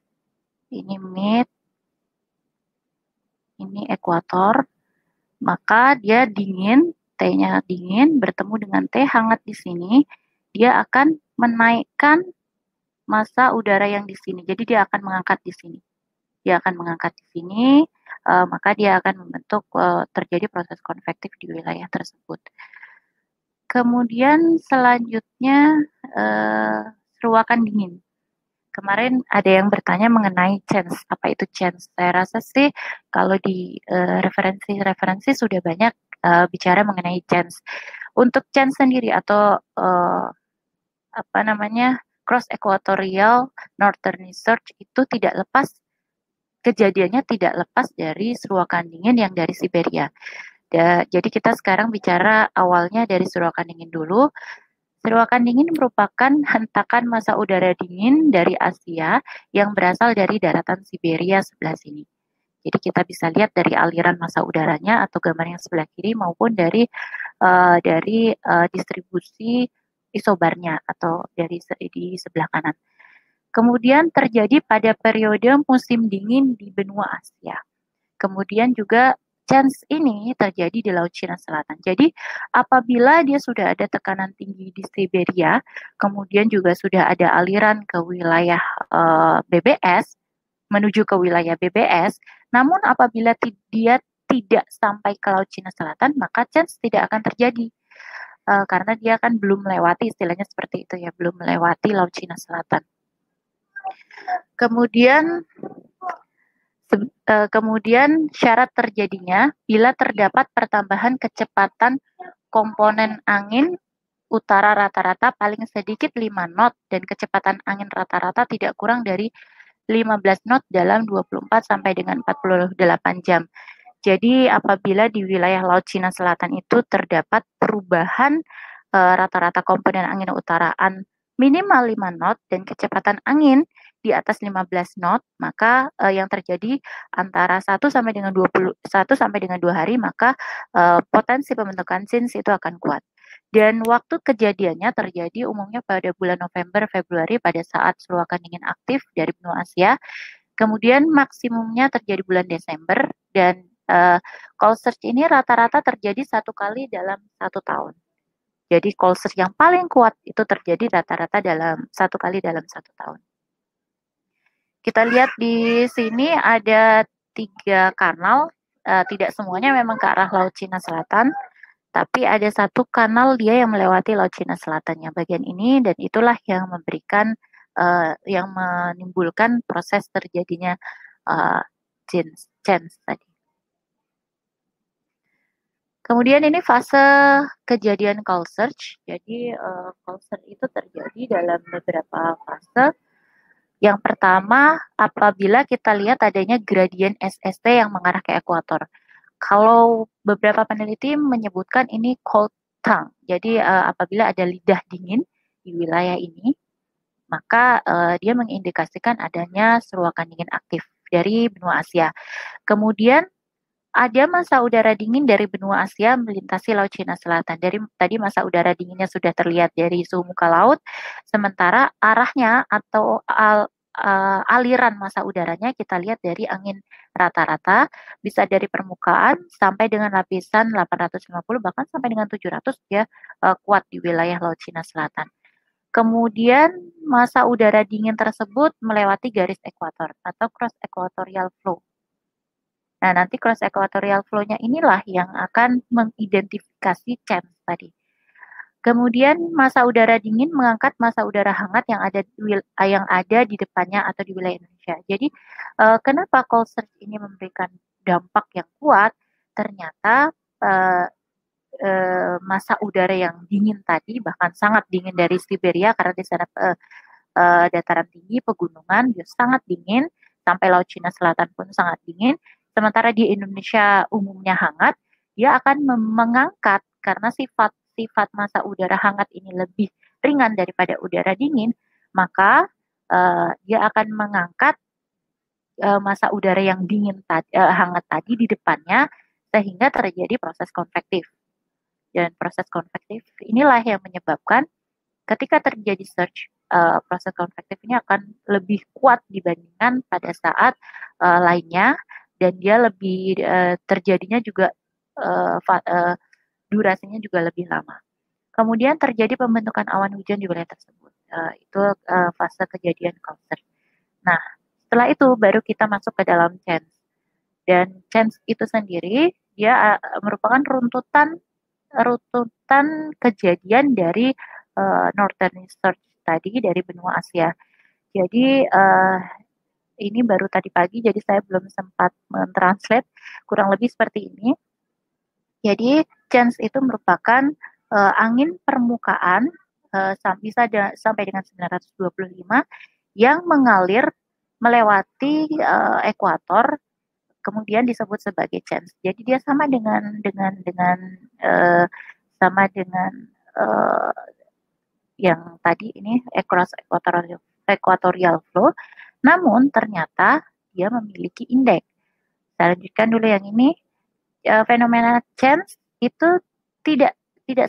Ini mid, ini ekuator. Maka dia dingin, T-nya dingin, bertemu dengan T hangat di sini. Dia akan menaikkan massa udara yang di sini. Jadi dia akan mengangkat di sini. Dia akan mengangkat di sini, maka dia akan membentuk terjadi proses konvektif di wilayah tersebut. Kemudian selanjutnya seruakan dingin. Kemarin ada yang bertanya mengenai chance. Apa itu chance? Saya rasa sih kalau di referensi-referensi sudah banyak bicara mengenai chance. Untuk chance sendiri atau apa namanya cross equatorial northern research itu tidak lepas kejadiannya tidak lepas dari seruakan dingin yang dari Siberia. Jadi kita sekarang bicara awalnya dari seruakan dingin dulu. Seruakan dingin merupakan hentakan massa udara dingin dari Asia yang berasal dari daratan Siberia sebelah sini. Jadi kita bisa lihat dari aliran massa udaranya atau gambar yang sebelah kiri maupun dari distribusi isobarnya atau di sebelah kanan. Kemudian terjadi pada periode musim dingin di benua Asia. Kemudian juga chance ini terjadi di Laut Cina Selatan. Jadi apabila dia sudah ada tekanan tinggi di Siberia, kemudian juga sudah ada aliran ke wilayah BBS, menuju ke wilayah BBS, namun apabila dia tidak sampai ke Laut Cina Selatan, maka chance tidak akan terjadi. Karena dia kan belum melewati, istilahnya seperti itu ya, belum melewati Laut Cina Selatan. Kemudian syarat terjadinya bila terdapat pertambahan kecepatan komponen angin utara rata-rata paling sedikit 5 knot dan kecepatan angin rata-rata tidak kurang dari 15 knot dalam 24 sampai dengan 48 jam. Jadi apabila di wilayah Laut Cina Selatan itu terdapat perubahan rata-rata komponen angin utaraan minimal 5 knot dan kecepatan angin di atas 15 knot, maka yang terjadi antara 1 sampai dengan 2 hari, maka potensi pembentukan SINS itu akan kuat. Dan waktu kejadiannya terjadi umumnya pada bulan November, Februari pada saat seruakan dingin aktif dari benua Asia. Kemudian maksimumnya terjadi bulan Desember dan cold surge ini rata-rata terjadi 1 kali dalam 1 tahun. Jadi cold surge yang paling kuat itu terjadi rata-rata dalam 1 kali dalam 1 tahun. Kita lihat di sini ada 3 kanal, tidak semuanya memang ke arah Laut Cina Selatan, tapi ada 1 kanal dia yang melewati Laut Cina Selatannya bagian ini, dan itulah yang yang menimbulkan proses terjadinya chance tadi. Kemudian ini fase kejadian call search. Jadi call search itu terjadi dalam beberapa fase. Yang pertama, apabila kita lihat adanya gradien SST yang mengarah ke ekuator. Kalau beberapa peneliti menyebutkan ini cold tongue. Jadi apabila ada lidah dingin di wilayah ini, maka dia mengindikasikan adanya seruakan dingin aktif dari benua Asia. Kemudian ada masa udara dingin dari benua Asia melintasi Laut Cina Selatan. Dari tadi masa udara dinginnya sudah terlihat dari suhu muka laut, sementara arahnya atau aliran masa udaranya kita lihat dari angin rata-rata bisa dari permukaan sampai dengan lapisan 850 bahkan sampai dengan 700 ya kuat di wilayah Laut Cina Selatan. Kemudian masa udara dingin tersebut melewati garis ekuator atau cross equatorial flow. Nah, nanti cross equatorial flow-nya inilah yang akan mengidentifikasi chance tadi. Kemudian masa udara dingin mengangkat masa udara hangat yang ada di depannya atau di wilayah Indonesia. Jadi kenapa cold surge ini memberikan dampak yang kuat? Ternyata masa udara yang dingin tadi bahkan sangat dingin dari Siberia karena di sana dataran tinggi, pegunungan, sangat dingin, sampai Laut Cina Selatan pun sangat dingin. Sementara di Indonesia umumnya hangat, dia akan mengangkat karena sifat masa udara hangat ini lebih ringan daripada udara dingin, maka dia akan mengangkat masa udara yang hangat tadi di depannya sehingga terjadi proses konvektif. Dan proses konvektif inilah yang menyebabkan ketika terjadi surge, proses konvektif ini akan lebih kuat dibandingkan pada saat lainnya dan dia lebih terjadinya juga durasinya juga lebih lama. Kemudian terjadi pembentukan awan hujan di wilayah tersebut. Itu fase kejadian cloud. Nah, setelah itu baru kita masuk ke dalam chance. Dan chance itu sendiri dia merupakan runtutan kejadian dari Northern Research tadi dari benua Asia. Jadi ini baru tadi pagi, jadi saya belum sempat mentranslate. Kurang lebih seperti ini. Jadi chance itu merupakan angin permukaan bisa sampai dengan 925 yang mengalir melewati ekuator, kemudian disebut sebagai chance. Jadi dia sama dengan yang tadi ini cross equatorial flow, namun ternyata dia memiliki indeks. Saya lanjutkan dulu yang ini. Fenomena chance itu tidak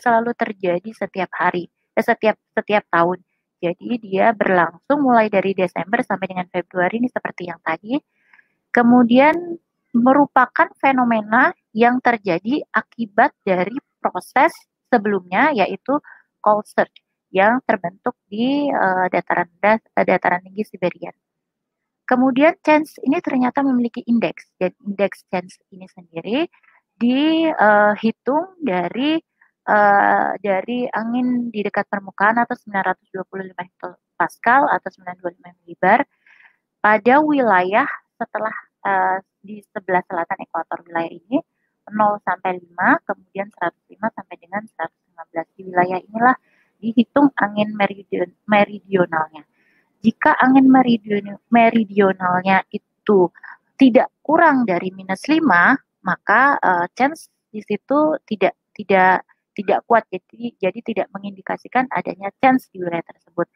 selalu terjadi setiap hari, setiap tahun. Jadi dia berlangsung mulai dari Desember sampai dengan Februari ini seperti yang tadi. Kemudian merupakan fenomena yang terjadi akibat dari proses sebelumnya yaitu cold surge yang terbentuk di dataran tinggi Siberia. Kemudian chance ini ternyata memiliki indeks, dan indeks chance ini sendiri dihitung dari angin di dekat permukaan atau 925 hektopaskal atau 925 milibar pada wilayah setelah di sebelah selatan ekuator wilayah ini 0 sampai 5, kemudian 105 sampai dengan 115. Di wilayah inilah dihitung angin meridionalnya. Jika angin meridionalnya itu tidak kurang dari -5, maka chance di situ tidak kuat, jadi tidak mengindikasikan adanya chance di wilayah tersebut.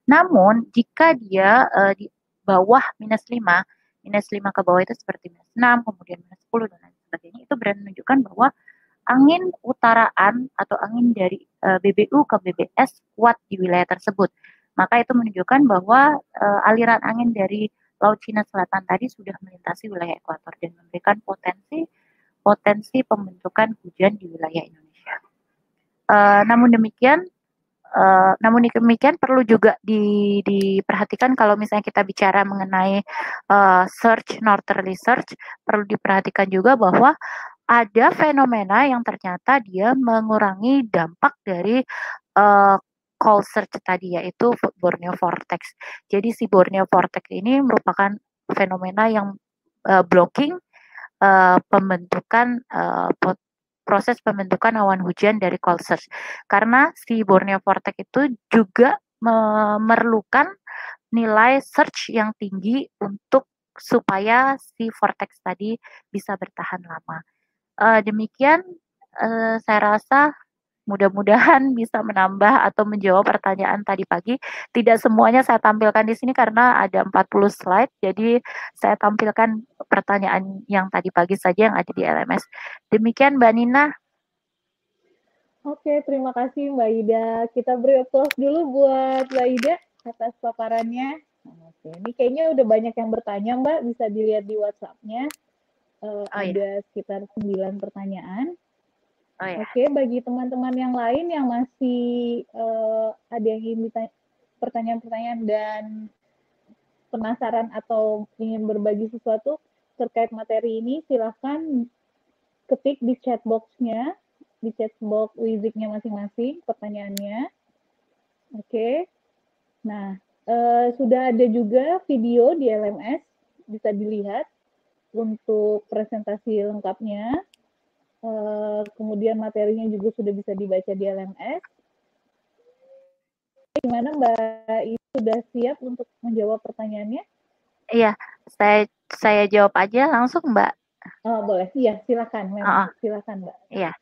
Namun jika dia di bawah -5 ke bawah itu seperti -6, kemudian -10 dan lain sebagainya, itu berarti menunjukkan bahwa angin utaraan atau angin dari BBU ke BBS kuat di wilayah tersebut. Maka itu menunjukkan bahwa aliran angin dari Laut Cina Selatan tadi sudah melintasi wilayah ekuator dan memberikan potensi pembentukan hujan di wilayah Indonesia. Namun demikian perlu juga diperhatikan kalau misalnya kita bicara mengenai search northerly search, perlu diperhatikan juga bahwa ada fenomena yang ternyata dia mengurangi dampak dari cold surge tadi yaitu Borneo Vortex. Jadi si Borneo Vortex ini merupakan fenomena yang blocking pembentukan proses pembentukan awan hujan dari cold surge. Karena si Borneo Vortex itu juga memerlukan nilai surge yang tinggi untuk supaya si vortex tadi bisa bertahan lama. Demikian saya rasa mudah-mudahan bisa menambah atau menjawab pertanyaan tadi pagi. Tidak semuanya saya tampilkan di sini karena ada 40 slide, jadi saya tampilkan pertanyaan yang tadi pagi saja yang ada di LMS. Demikian Mbak Nina. Oke, terima kasih Mbak Ida. Kita beri applause dulu buat Mbak Ida atas paparannya. Oke, ini kayaknya udah banyak yang bertanya Mbak, bisa dilihat di WhatsApp-nya. Ada sekitar 9 pertanyaan. Oke, bagi teman-teman yang lain yang masih ada yang ingin ditanya, pertanyaan-pertanyaan dan penasaran atau ingin berbagi sesuatu terkait materi ini, silahkan ketik di chat box-nya, di chat box Wiziknya masing-masing pertanyaannya. Oke, nah sudah ada juga video di LMS, bisa dilihat untuk presentasi lengkapnya. Kemudian materinya juga sudah bisa dibaca di LMS. Gimana Mbak Ibu, sudah siap untuk menjawab pertanyaannya? Iya, saya jawab aja langsung Mbak. Oh, boleh, iya silakan, memang silakan Mbak. Iya,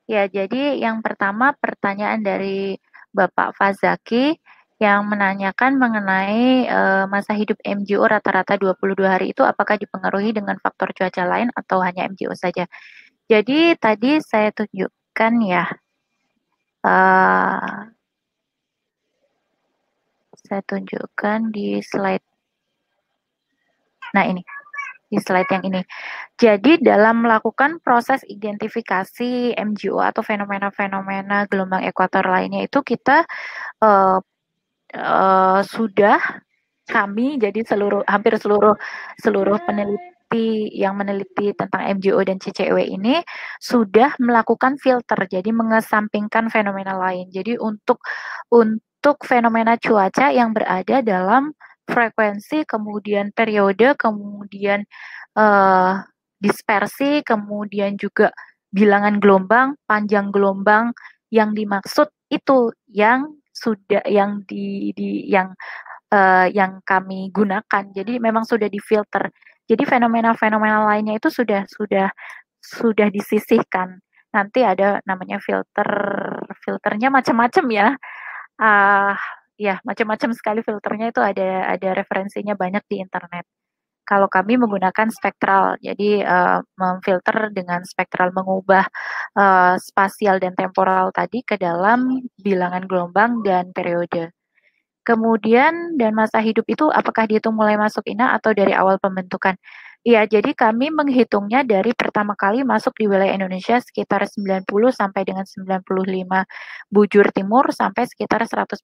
ya jadi yang pertama pertanyaan dari Bapak Fazaki yang menanyakan mengenai masa hidup MGO rata-rata 22 hari itu apakah dipengaruhi dengan faktor cuaca lain atau hanya MGO saja. Jadi tadi saya tunjukkan ya, saya tunjukkan di slide. Nah ini, di slide yang ini. Jadi dalam melakukan proses identifikasi MGO atau fenomena-fenomena gelombang ekuator lainnya itu kita sudah kami jadi hampir seluruh peneliti yang meneliti tentang MGO dan CCW ini sudah melakukan filter, jadi mengesampingkan fenomena lain. Jadi untuk fenomena cuaca yang berada dalam frekuensi, kemudian periode, kemudian dispersi, kemudian juga bilangan gelombang, panjang gelombang yang dimaksud itu yang sudah yang yang kami gunakan. Jadi memang sudah difilter. Jadi fenomena-fenomena lainnya itu sudah disisihkan. Nanti ada namanya filternya macam-macam ya. Ya macam-macam sekali filternya, itu ada referensinya banyak di internet. Kalau kami menggunakan spektral, jadi memfilter dengan spektral, mengubah spasial dan temporal tadi ke dalam bilangan gelombang dan periode. Kemudian dan masa hidup itu apakah dihitung mulai masuk INA atau dari awal pembentukan? Iya, jadi kami menghitungnya dari pertama kali masuk di wilayah Indonesia sekitar 90 sampai dengan 95 bujur timur sampai sekitar 145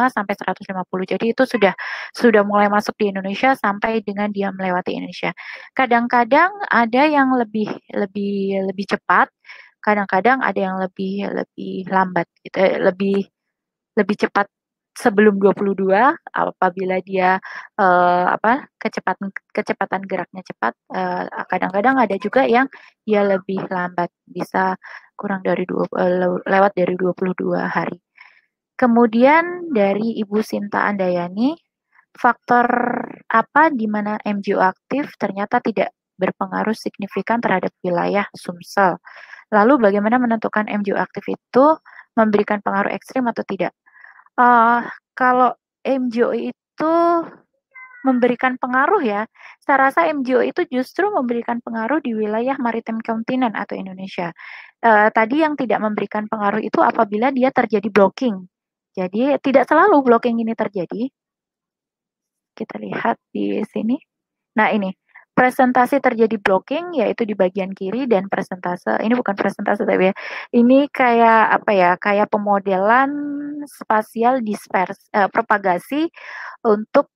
sampai 150. Jadi itu sudah mulai masuk di Indonesia sampai dengan dia melewati Indonesia. Kadang-kadang ada yang lebih cepat, kadang-kadang ada yang lebih lambat gitu, lebih cepat sebelum 22 apabila dia kecepatan geraknya cepat. Kadang-kadang ada juga yang dia lebih lambat, bisa kurang dari lewat dari 22 hari. Kemudian dari Ibu Sinta Andayani, faktor apa di mana MGO aktif ternyata tidak berpengaruh signifikan terhadap wilayah Sumsel. Lalu bagaimana menentukan MGO aktif itu memberikan pengaruh ekstrim atau tidak? Kalau MGO itu memberikan pengaruh ya, saya rasa MGO itu justru memberikan pengaruh di wilayah maritim kontinen atau Indonesia. Tadi yang tidak memberikan pengaruh itu apabila dia terjadi blocking. Jadi tidak selalu blocking ini terjadi. Kita lihat di sini. Nah ini, presentasi terjadi blocking yaitu di bagian kiri, dan presentase ini bukan presentase tapi ya, ini kayak apa ya, kayak pemodelan spasial propagasi untuk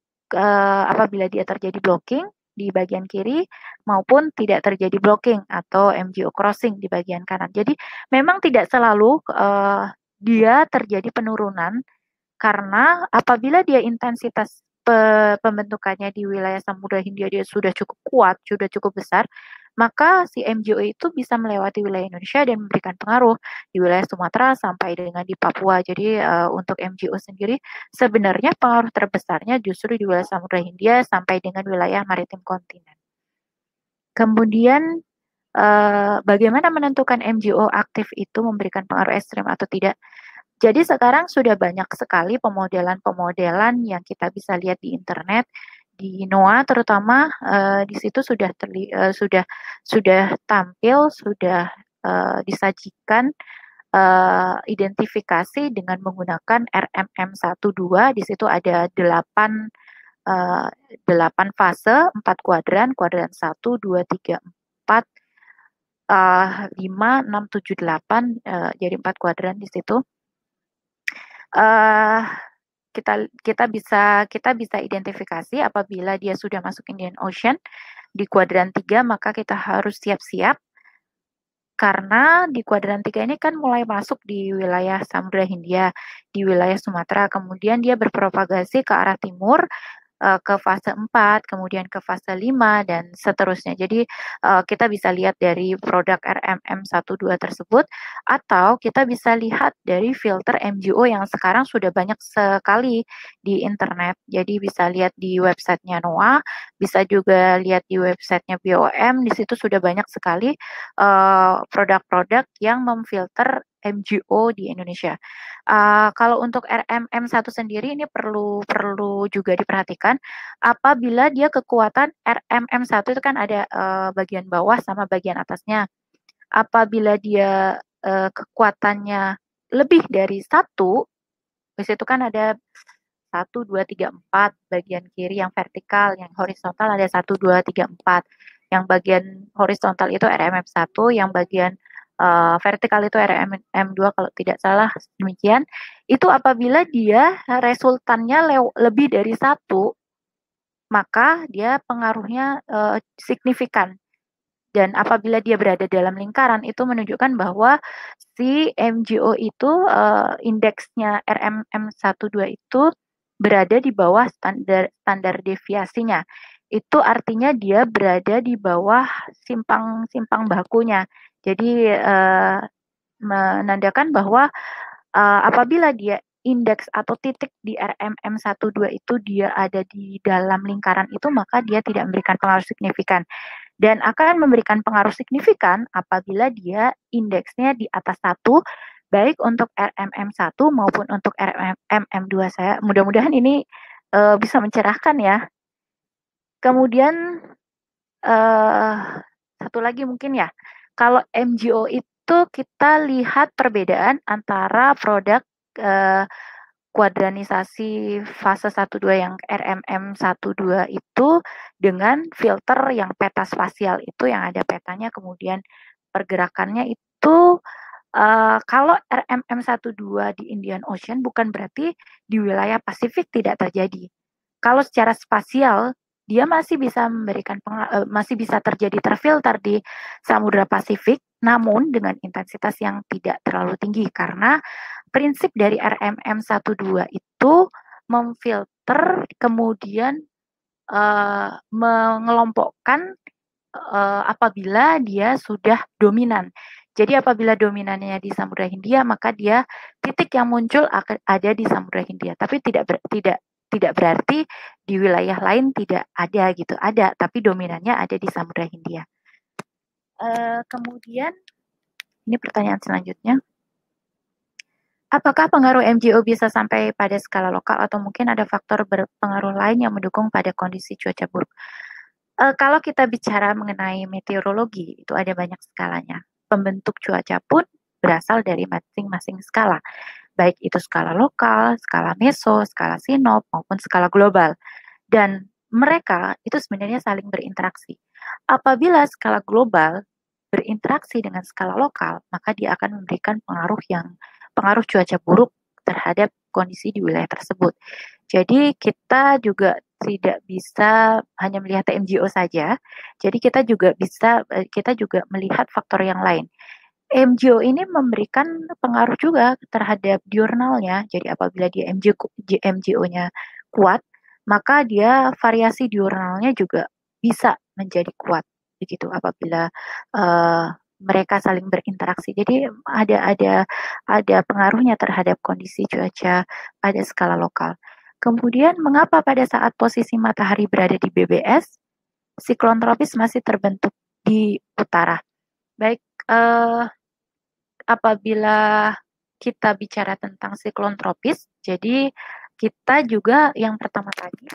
apabila dia terjadi blocking di bagian kiri maupun tidak terjadi blocking atau MGO crossing di bagian kanan. Jadi memang tidak selalu dia terjadi penurunan, karena apabila dia intensitas pembentukannya di wilayah Samudra Hindia dia sudah cukup kuat, sudah cukup besar, maka si MJO itu bisa melewati wilayah Indonesia dan memberikan pengaruh di wilayah Sumatera sampai dengan di Papua. Jadi untuk MJO sendiri sebenarnya pengaruh terbesarnya justru di wilayah Samudra Hindia sampai dengan wilayah maritim kontinen. Kemudian bagaimana menentukan MJO aktif itu memberikan pengaruh ekstrim atau tidak? Jadi sekarang sudah banyak sekali pemodelan-pemodelan yang kita bisa lihat di internet, di NOAA terutama di situ sudah tampil, sudah disajikan identifikasi dengan menggunakan RMM12. Di situ ada 8 fase, 4 kuadran, kuadran 1, 2, 3, 4, 5, 6, 7, 8, jadi 4 kuadran di situ. Kita bisa identifikasi apabila dia sudah masuk Indian Ocean di kuadran 3, maka kita harus siap-siap karena di kuadran 3 ini kan mulai masuk di wilayah Samudra Hindia, di wilayah Sumatera, kemudian dia berpropagasi ke arah timur, ke fase 4, kemudian ke fase 5, dan seterusnya. Jadi kita bisa lihat dari produk RMM12 tersebut, atau kita bisa lihat dari filter MJO yang sekarang sudah banyak sekali di internet. Jadi bisa lihat di websitenya NOAA, bisa juga lihat di websitenya BOM, di situ sudah banyak sekali produk-produk yang memfilter MJO di Indonesia. Kalau untuk RMM1 sendiri ini perlu juga diperhatikan apabila dia kekuatan RMM1 itu kan ada bagian bawah sama bagian atasnya. Apabila dia kekuatannya lebih dari 1, di situ kan ada 1, 2, 3, 4, bagian kiri yang vertikal, yang horizontal ada 1, 2, 3, 4. Yang bagian horizontal itu RMM1, yang bagian vertikal itu RMM2 kalau tidak salah, demikian. Itu apabila dia resultannya lebih dari 1, maka dia pengaruhnya signifikan. Dan apabila dia berada dalam lingkaran, itu menunjukkan bahwa si MJO itu indeksnya RMM12 itu berada di bawah standar deviasinya. Itu artinya dia berada di bawah simpang bakunya. Jadi menandakan bahwa apabila dia indeks atau titik di RMM12 itu dia ada di dalam lingkaran itu, maka dia tidak memberikan pengaruh signifikan. Dan akan memberikan pengaruh signifikan apabila dia indeksnya di atas 1, baik untuk RMM1 maupun untuk RMM2. Saya mudah-mudahan ini bisa mencerahkan ya. Kemudian satu lagi mungkin ya, kalau MJO itu kita lihat perbedaan antara produk kuadranisasi fase 1-2 yang RMM12 itu dengan filter yang peta spasial itu yang ada petanya, kemudian pergerakannya itu kalau RMM12 di Indian Ocean bukan berarti di wilayah Pasifik tidak terjadi. Kalau secara spasial dia masih bisa masih bisa terjadi terfilter di Samudra Pasifik, namun dengan intensitas yang tidak terlalu tinggi karena prinsip dari RMM12 itu memfilter kemudian mengelompokkan apabila dia sudah dominan. Jadi apabila dominannya di Samudra Hindia, maka dia titik yang muncul akan ada di Samudra Hindia. Tapi tidak berarti di wilayah lain tidak ada gitu. Ada, tapi dominannya ada di Samudra Hindia. Kemudian ini pertanyaan selanjutnya. Apakah pengaruh MJO bisa sampai pada skala lokal atau mungkin ada faktor berpengaruh lain yang mendukung pada kondisi cuaca buruk? Kalau kita bicara mengenai meteorologi, itu ada banyak skalanya. Pembentuk cuaca pun berasal dari masing-masing skala, baik itu skala lokal, skala meso, skala sinop, maupun skala global. Dan mereka itu sebenarnya saling berinteraksi. Apabila skala global berinteraksi dengan skala lokal, maka dia akan memberikan pengaruh cuaca buruk terhadap kondisi di wilayah tersebut. Jadi kita juga tidak bisa hanya melihat MJO saja. Jadi kita juga melihat faktor yang lain. MJO ini memberikan pengaruh juga terhadap diurnalnya. Jadi apabila dia MJO-nya kuat, maka dia variasi diurnalnya juga bisa menjadi kuat. begitu apabila mereka saling berinteraksi. Jadi ada pengaruhnya terhadap kondisi cuaca pada skala lokal. Kemudian mengapa pada saat posisi matahari berada di BBS, siklon tropis masih terbentuk di utara? Baik, apabila kita bicara tentang siklon tropis, jadi kita juga yang pertama tadi,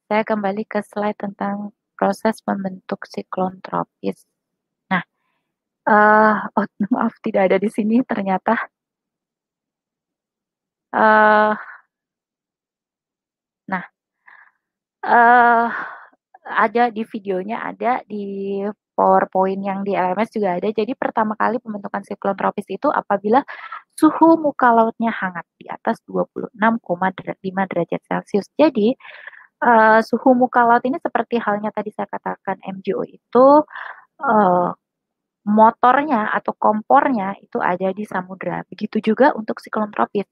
saya kembali ke slide tentang proses membentuk siklon tropis. Nah, oh maaf tidak ada di sini ternyata. Nah, ada di videonya, ada di PowerPoint yang di LMS juga ada. Jadi pertama kali pembentukan siklon tropis itu apabila suhu muka lautnya hangat di atas 26,5 derajat Celcius. Jadi suhu muka laut ini seperti halnya tadi saya katakan MGO itu motornya atau kompornya itu ada di samudra. Begitu juga untuk siklon tropis.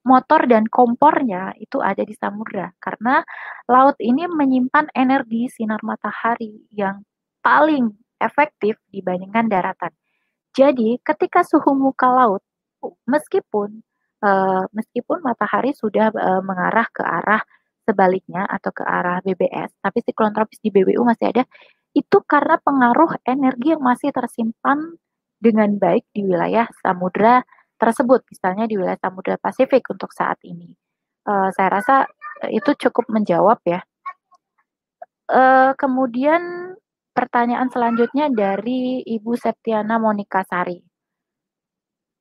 Motor dan kompornya itu ada di samudra karena laut ini menyimpan energi sinar matahari yang paling efektif dibandingkan daratan. Jadi, ketika suhu muka laut meskipun matahari sudah mengarah ke arah sebaliknya atau ke arah BBS, tapi siklon tropis di BBU masih ada, itu karena pengaruh energi yang masih tersimpan dengan baik di wilayah samudra tersebut, misalnya di wilayah Samudra Pasifik untuk saat ini. Saya rasa itu cukup menjawab ya. Kemudian pertanyaan selanjutnya dari Ibu Septiana Monika Sari.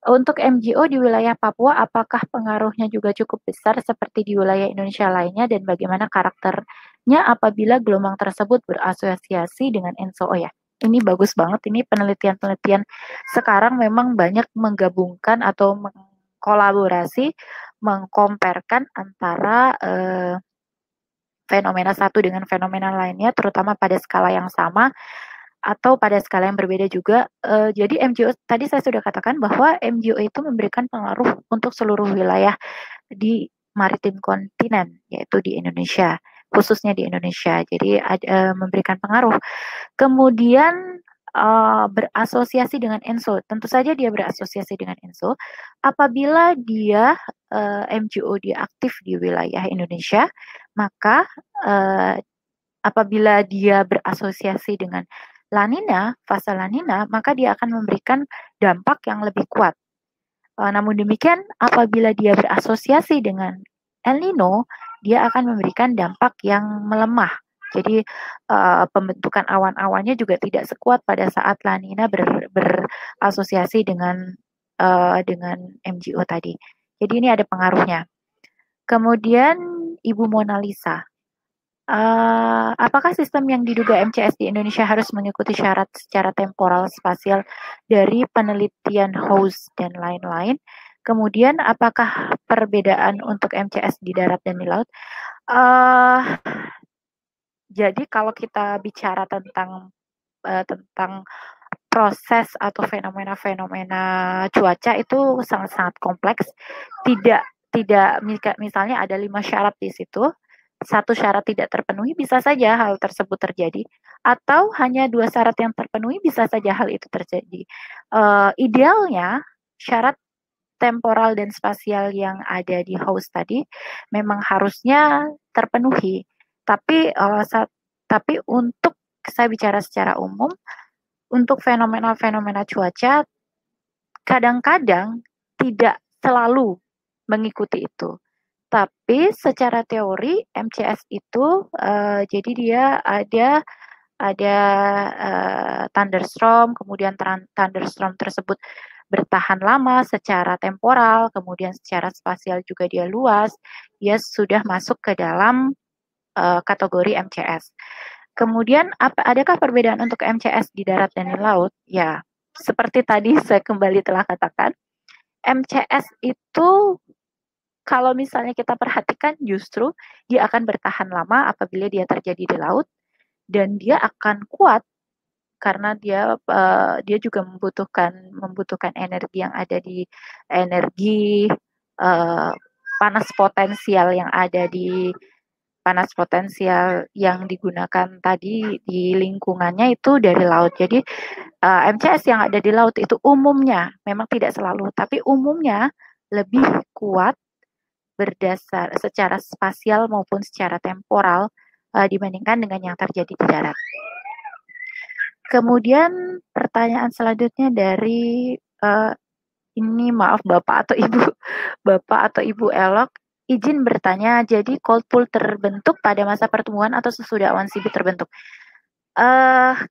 Untuk MGO di wilayah Papua, apakah pengaruhnya juga cukup besar seperti di wilayah Indonesia lainnya dan bagaimana karakternya apabila gelombang tersebut berasosiasi dengan ENSO? Oh ya, ini bagus banget. Ini penelitian-penelitian sekarang memang banyak menggabungkan atau mengkolaborasi, mengkomparkan antara fenomena satu dengan fenomena lainnya, terutama pada skala yang sama atau pada skala yang berbeda juga. Jadi MGO tadi saya sudah katakan bahwa MGO itu memberikan pengaruh untuk seluruh wilayah di maritim kontinen, yaitu di Indonesia, khususnya di Indonesia. Jadi memberikan pengaruh. Kemudian berasosiasi dengan ENSO. Tentu saja dia berasosiasi dengan ENSO apabila dia MGO dia aktif di wilayah Indonesia, maka apabila dia berasosiasi dengan La Nina, fase La Nina, maka dia akan memberikan dampak yang lebih kuat. Namun demikian, apabila dia berasosiasi dengan El Nino, dia akan memberikan dampak yang melemah. Jadi pembentukan awan-awannya juga tidak sekuat pada saat La Nina berasosiasi dengan MGO tadi. Jadi ini ada pengaruhnya. Kemudian Ibu Mona Lisa. Apakah sistem yang diduga MCS di Indonesia harus mengikuti syarat secara temporal spasial dari penelitian host dan lain-lain? Kemudian, apakah perbedaan untuk MCS di darat dan di laut? Jadi kalau kita bicara tentang proses atau fenomena-fenomena cuaca itu sangat-sangat kompleks. Tidak misalnya ada 5 syarat di situ. Satu syarat tidak terpenuhi, bisa saja hal tersebut terjadi, atau hanya 2 syarat yang terpenuhi, bisa saja hal itu terjadi. Idealnya syarat temporal dan spasial yang ada di host tadi memang harusnya terpenuhi, tapi untuk saya bicara secara umum, untuk fenomena-fenomena cuaca kadang-kadang tidak selalu mengikuti itu. Tapi secara teori MCS itu jadi dia ada thunderstorm, kemudian thunderstorm tersebut bertahan lama secara temporal, kemudian secara spasial juga dia luas, dia sudah masuk ke dalam kategori MCS. Kemudian adakah perbedaan untuk MCS di darat dan di laut? Ya, seperti tadi saya kembali telah katakan, MCS itu kalau misalnya kita perhatikan justru dia akan bertahan lama apabila dia terjadi di laut dan dia akan kuat karena dia juga membutuhkan energi yang ada di energi panas potensial yang ada di panas potensial yang digunakan tadi di lingkungannya itu dari laut. Jadi MCS yang ada di laut itu umumnya, memang tidak selalu, tapi umumnya lebih kuat berdasar secara spasial maupun secara temporal dibandingkan dengan yang terjadi di darat. Kemudian pertanyaan selanjutnya dari ini maaf Bapak atau Ibu Elok, izin bertanya, jadi cold pool terbentuk pada masa pertumbuhan atau sesudah awan CB terbentuk?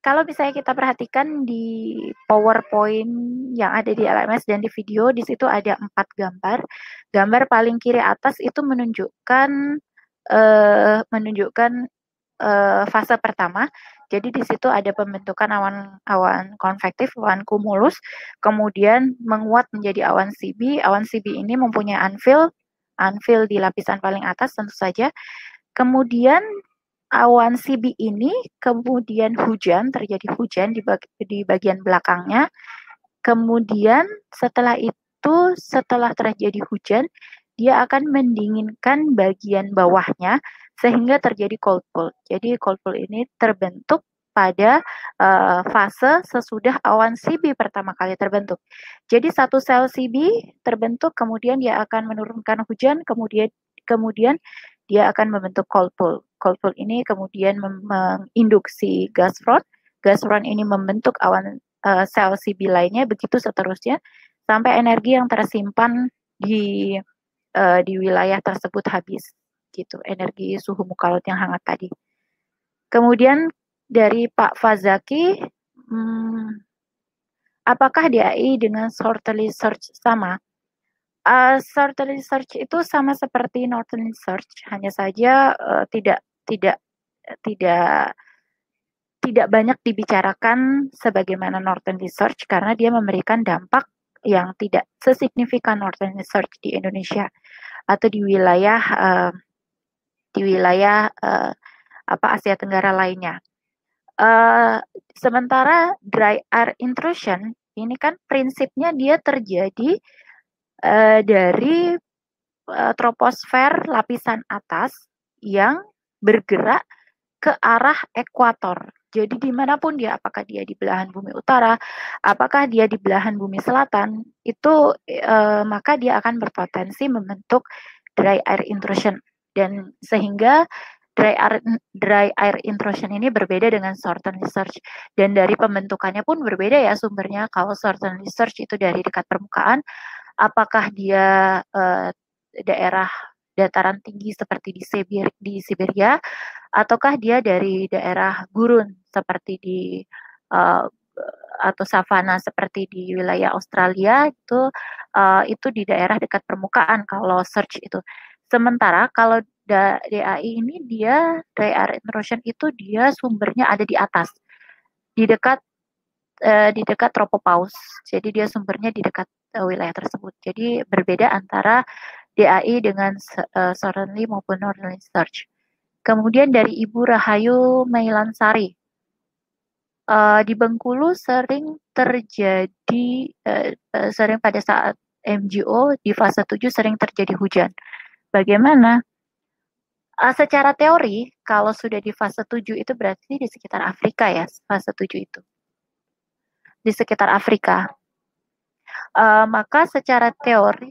Kalau misalnya kita perhatikan di PowerPoint yang ada di LMS dan di video, di situ ada 4 gambar. Gambar paling kiri atas itu menunjukkan fase pertama. Jadi di situ ada pembentukan awan konvektif, awan kumulus, kemudian menguat menjadi awan CB. Awan CB ini mempunyai anvil di lapisan paling atas tentu saja. Kemudian awan CB ini kemudian terjadi hujan di bagian belakangnya. Kemudian setelah terjadi hujan, dia akan mendinginkan bagian bawahnya sehingga terjadi cold pool. Jadi cold pool ini terbentuk pada fase sesudah awan CB pertama kali terbentuk. Jadi satu sel CB terbentuk, kemudian dia akan menurunkan hujan, kemudian dia akan membentuk cold pool. Cold pool ini kemudian menginduksi gas front. Gas front ini membentuk awan sel CB lainnya, begitu seterusnya sampai energi yang tersimpan di wilayah tersebut habis, gitu. Energi suhu muka laut yang hangat tadi. Kemudian dari Pak Fazaki, apakah DAI dengan Shortly Search sama? Shortly Search itu sama seperti Northern Search, hanya saja tidak banyak dibicarakan sebagaimana Northern Research karena dia memberikan dampak yang tidak sesignifikan Northern Research di Indonesia atau di wilayah Asia Tenggara lainnya. Sementara dry air intrusion ini kan prinsipnya dia terjadi dari troposfer lapisan atas yang bergerak ke arah ekuator. Jadi dimanapun dia, apakah dia di belahan bumi utara, apakah dia di belahan bumi selatan, itu maka dia akan berpotensi membentuk dry air intrusion. Dan sehingga dry air intrusion ini berbeda dengan Shortly Search. Dan dari pembentukannya pun berbeda ya sumbernya. Kalau Shortly Search itu dari dekat permukaan, apakah dia daerah dataran tinggi seperti di Siberia, ataukah dia dari daerah gurun seperti di atau savana seperti di wilayah Australia, itu di daerah dekat permukaan kalau search itu. Sementara kalau DAI ini dia dry air intrusion itu dia sumbernya ada di atas, di dekat tropopause. Jadi dia sumbernya di dekat wilayah tersebut. Jadi berbeda antara DAI dengan Shortly maupun Northern Search. Kemudian dari Ibu Rahayu Meilansari, di Bengkulu sering terjadi sering pada saat MGO di fase 7 sering terjadi hujan. Bagaimana? Secara teori, kalau sudah di fase 7 itu berarti di sekitar Afrika ya, fase 7 itu. Di sekitar Afrika. Maka secara teori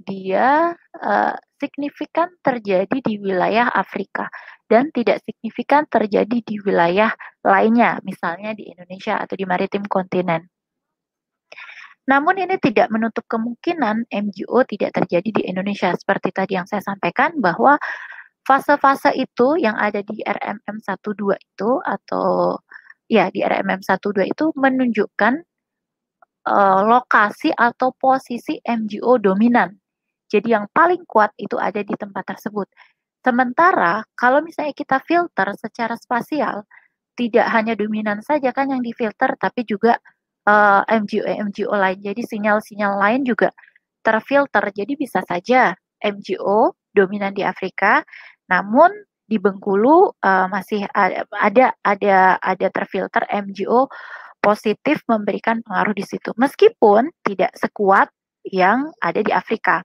dia signifikan terjadi di wilayah Afrika dan tidak signifikan terjadi di wilayah lainnya, misalnya di Indonesia atau di maritim kontinen. Namun ini tidak menutup kemungkinan MGO tidak terjadi di Indonesia. Seperti tadi yang saya sampaikan bahwa fase-fase itu yang ada di RMM12 itu atau ya di RMM12 itu menunjukkan lokasi atau posisi MGO dominan. Jadi yang paling kuat itu ada di tempat tersebut. Sementara kalau misalnya kita filter secara spasial, tidak hanya dominan saja kan yang difilter, tapi juga MGO lain. Jadi sinyal-sinyal lain juga terfilter. Jadi bisa saja MGO dominan di Afrika, namun di Bengkulu masih ada terfilter MGO positif memberikan pengaruh di situ. Meskipun tidak sekuat yang ada di Afrika.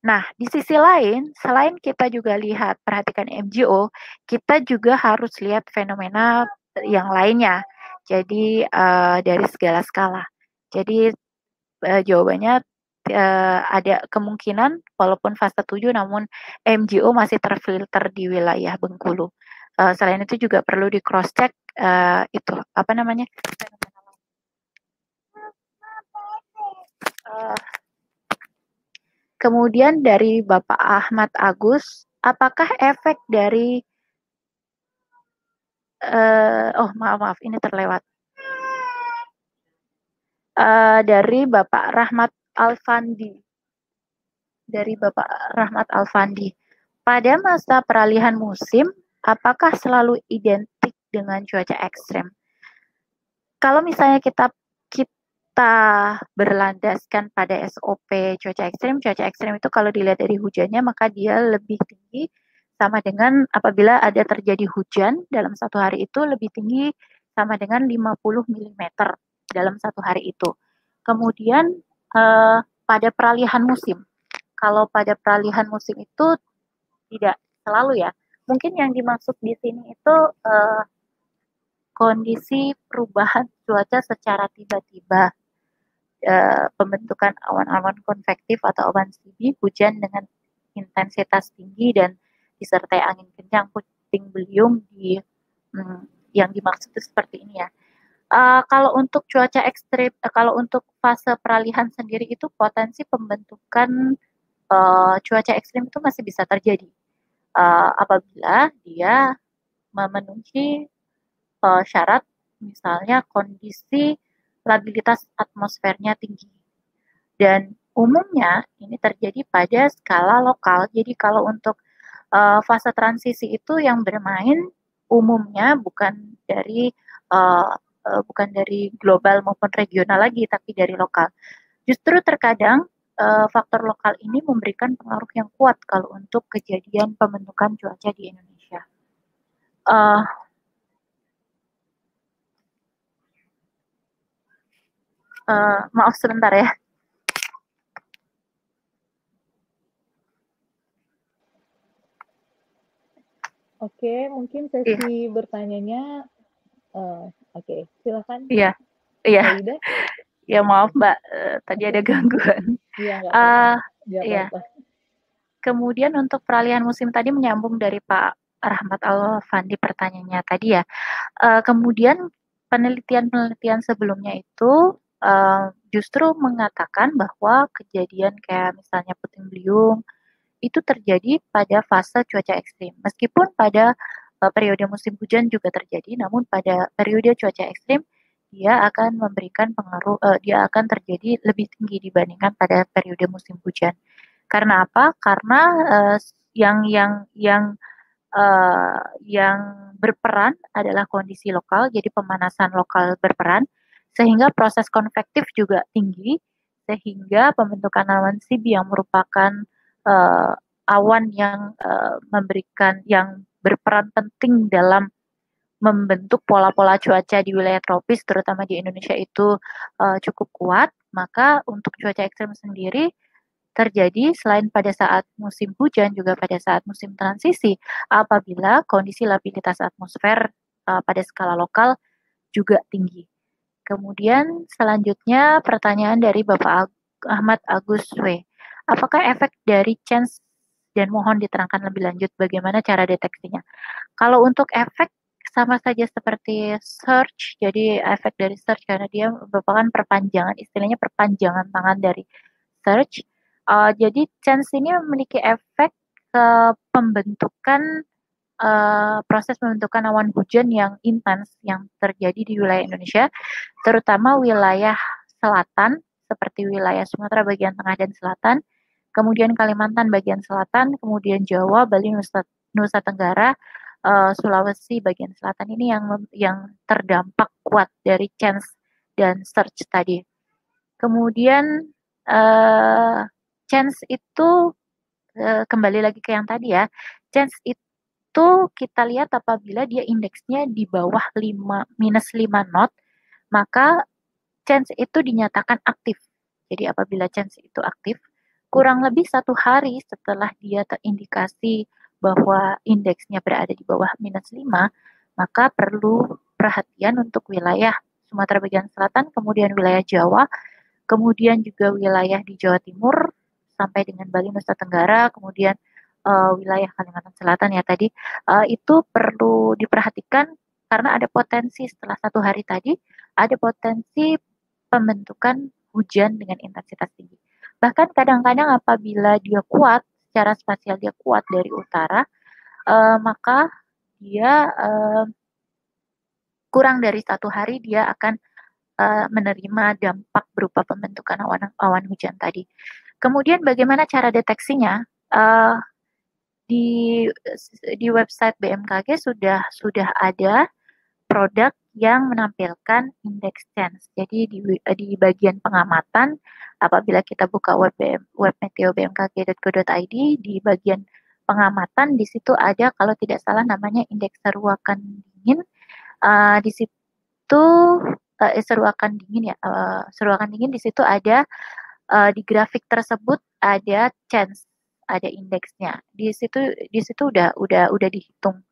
Nah, di sisi lain, selain kita juga lihat perhatikan MGO, kita juga harus lihat fenomena yang lainnya. Jadi dari segala skala. Jadi jawabannya ada kemungkinan walaupun fase 7 namun MGO masih terfilter di wilayah Bengkulu. Selain itu juga perlu di cross check itu apa namanya? Uh, Kemudian dari Bapak Ahmad Agus, apakah efek dari maaf ini terlewat. Dari Bapak Rahmat Alfandi. Dari Bapak Rahmat Alfandi. Pada masa peralihan musim, apakah selalu identik dengan cuaca ekstrim? Kalau misalnya kita berlandaskan pada SOP cuaca ekstrim itu kalau dilihat dari hujannya maka dia lebih tinggi sama dengan apabila ada terjadi hujan dalam satu hari itu lebih tinggi sama dengan 50 mm dalam satu hari itu. Kemudian pada peralihan musim, kalau pada peralihan musim itu tidak selalu ya. Mungkin yang dimaksud di sini itu kondisi perubahan cuaca secara tiba-tiba, pembentukan awan-awan konvektif atau awan CB, hujan dengan intensitas tinggi dan disertai angin kencang, puting beliung yang dimaksud itu seperti ini ya. Kalau untuk cuaca ekstrim, kalau untuk fase peralihan sendiri itu potensi pembentukan cuaca ekstrim itu masih bisa terjadi apabila dia memenuhi syarat misalnya kondisi labilitas atmosfernya tinggi. Dan umumnya ini terjadi pada skala lokal. Jadi kalau untuk fase transisi itu yang bermain umumnya bukan dari global maupun regional lagi, tapi dari lokal. Justru terkadang faktor lokal ini memberikan pengaruh yang kuat kalau untuk kejadian pembentukan cuaca di Indonesia. Maaf sebentar ya. Oke, mungkin sesi bertanyanya, oke, silakan. Iya. Saida. Ya maaf Mbak, tadi ada gangguan. Iya, nggak apa-apa. Iya. Kemudian untuk peralihan musim tadi menyambung dari Pak Rahmat Alfandi pertanyaannya tadi ya. Kemudian penelitian-penelitian sebelumnya itu justru mengatakan bahwa kejadian kayak misalnya puting beliung itu terjadi pada fase cuaca ekstrim. Meskipun pada periode musim hujan juga terjadi, namun pada periode cuaca ekstrim dia akan memberikan pengaruh, dia akan terjadi lebih tinggi dibandingkan pada periode musim hujan. Karena apa? Karena yang berperan adalah kondisi lokal, jadi pemanasan lokal berperan, sehingga proses konvektif juga tinggi, sehingga pembentukan awan CB yang merupakan awan yang yang berperan penting dalam membentuk pola-pola cuaca di wilayah tropis, terutama di Indonesia itu cukup kuat, maka untuk cuaca ekstrem sendiri terjadi selain pada saat musim hujan juga pada saat musim transisi apabila kondisi labilitas atmosfer pada skala lokal juga tinggi. Kemudian selanjutnya pertanyaan dari Bapak Ahmad Agus W. Apakah efek dari change dan mohon diterangkan lebih lanjut bagaimana cara deteksinya? Kalau untuk efek sama saja seperti search, jadi efek dari search karena dia merupakan perpanjangan, istilahnya perpanjangan tangan dari search. Jadi chance ini memiliki efek ke pembentukan proses pembentukan awan hujan yang intens yang terjadi di wilayah Indonesia, terutama wilayah selatan seperti wilayah Sumatera bagian tengah dan selatan, kemudian Kalimantan bagian selatan, kemudian Jawa, Bali, Nusa Tenggara, Sulawesi bagian selatan ini yang terdampak kuat dari chance dan search tadi. Kemudian chance itu kembali lagi ke yang tadi ya, chance itu kita lihat apabila dia indeksnya di bawah -5 knot, maka chance itu dinyatakan aktif. Jadi apabila chance itu aktif, kurang lebih 1 hari setelah dia terindikasi bahwa indeksnya berada di bawah -5, maka perlu perhatian untuk wilayah Sumatera bagian selatan, kemudian wilayah Jawa, kemudian juga wilayah di Jawa Timur sampai dengan Bali, Nusa Tenggara, kemudian wilayah Kalimantan Selatan ya tadi, itu perlu diperhatikan karena ada potensi setelah 1 hari tadi, ada potensi pembentukan hujan dengan intensitas tinggi. Bahkan kadang-kadang apabila dia kuat, secara spasial dia kuat dari utara, maka dia kurang dari 1 hari dia akan menerima dampak berupa pembentukan awan hujan tadi. Kemudian bagaimana cara deteksinya? Uh, di di website BMKG sudah ada produk yang menampilkan indeks chance. Jadi di bagian pengamatan, apabila kita buka web meteo bmkg.go.id, di bagian pengamatan di situ ada, kalau tidak salah namanya indeks seruakan dingin. Di situ seruakan dingin ya, seruakan dingin di situ ada, di grafik tersebut ada chance, ada indeksnya. Di situ udah dihitung.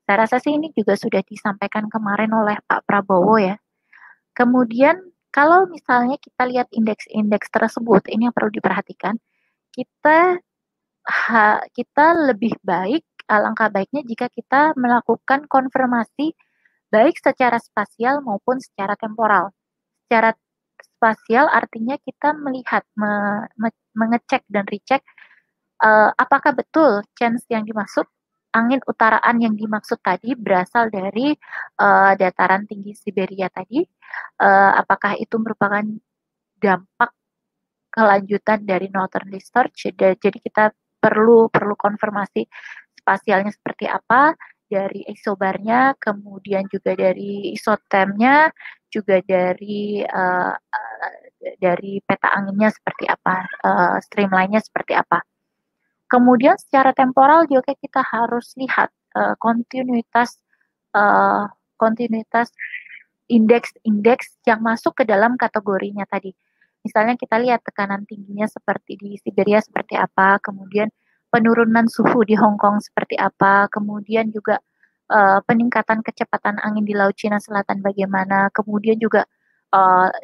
Saya rasa sih ini juga sudah disampaikan kemarin oleh Pak Prabowo ya. Kemudian kalau misalnya kita lihat indeks-indeks tersebut, ini yang perlu diperhatikan, kita kita lebih baik, alangkah baiknya jika kita melakukan konfirmasi baik secara spasial maupun secara temporal. Secara spasial artinya kita melihat, mengecek dan recheck apakah betul chance yang dimaksud, angin utaraan yang dimaksud tadi berasal dari dataran tinggi Siberia tadi, apakah itu merupakan dampak kelanjutan dari northern discharge. Jadi kita perlu konfirmasi spasialnya seperti apa, dari isobarnya, kemudian juga dari isotemnya, juga dari peta anginnya seperti apa, streamline-nya seperti apa. Kemudian secara temporal juga kita harus lihat kontinuitas indeks-indeks yang masuk ke dalam kategorinya tadi. Misalnya kita lihat tekanan tingginya seperti di Siberia seperti apa, kemudian penurunan suhu di Hong Kong seperti apa, kemudian juga peningkatan kecepatan angin di Laut Cina Selatan bagaimana, kemudian juga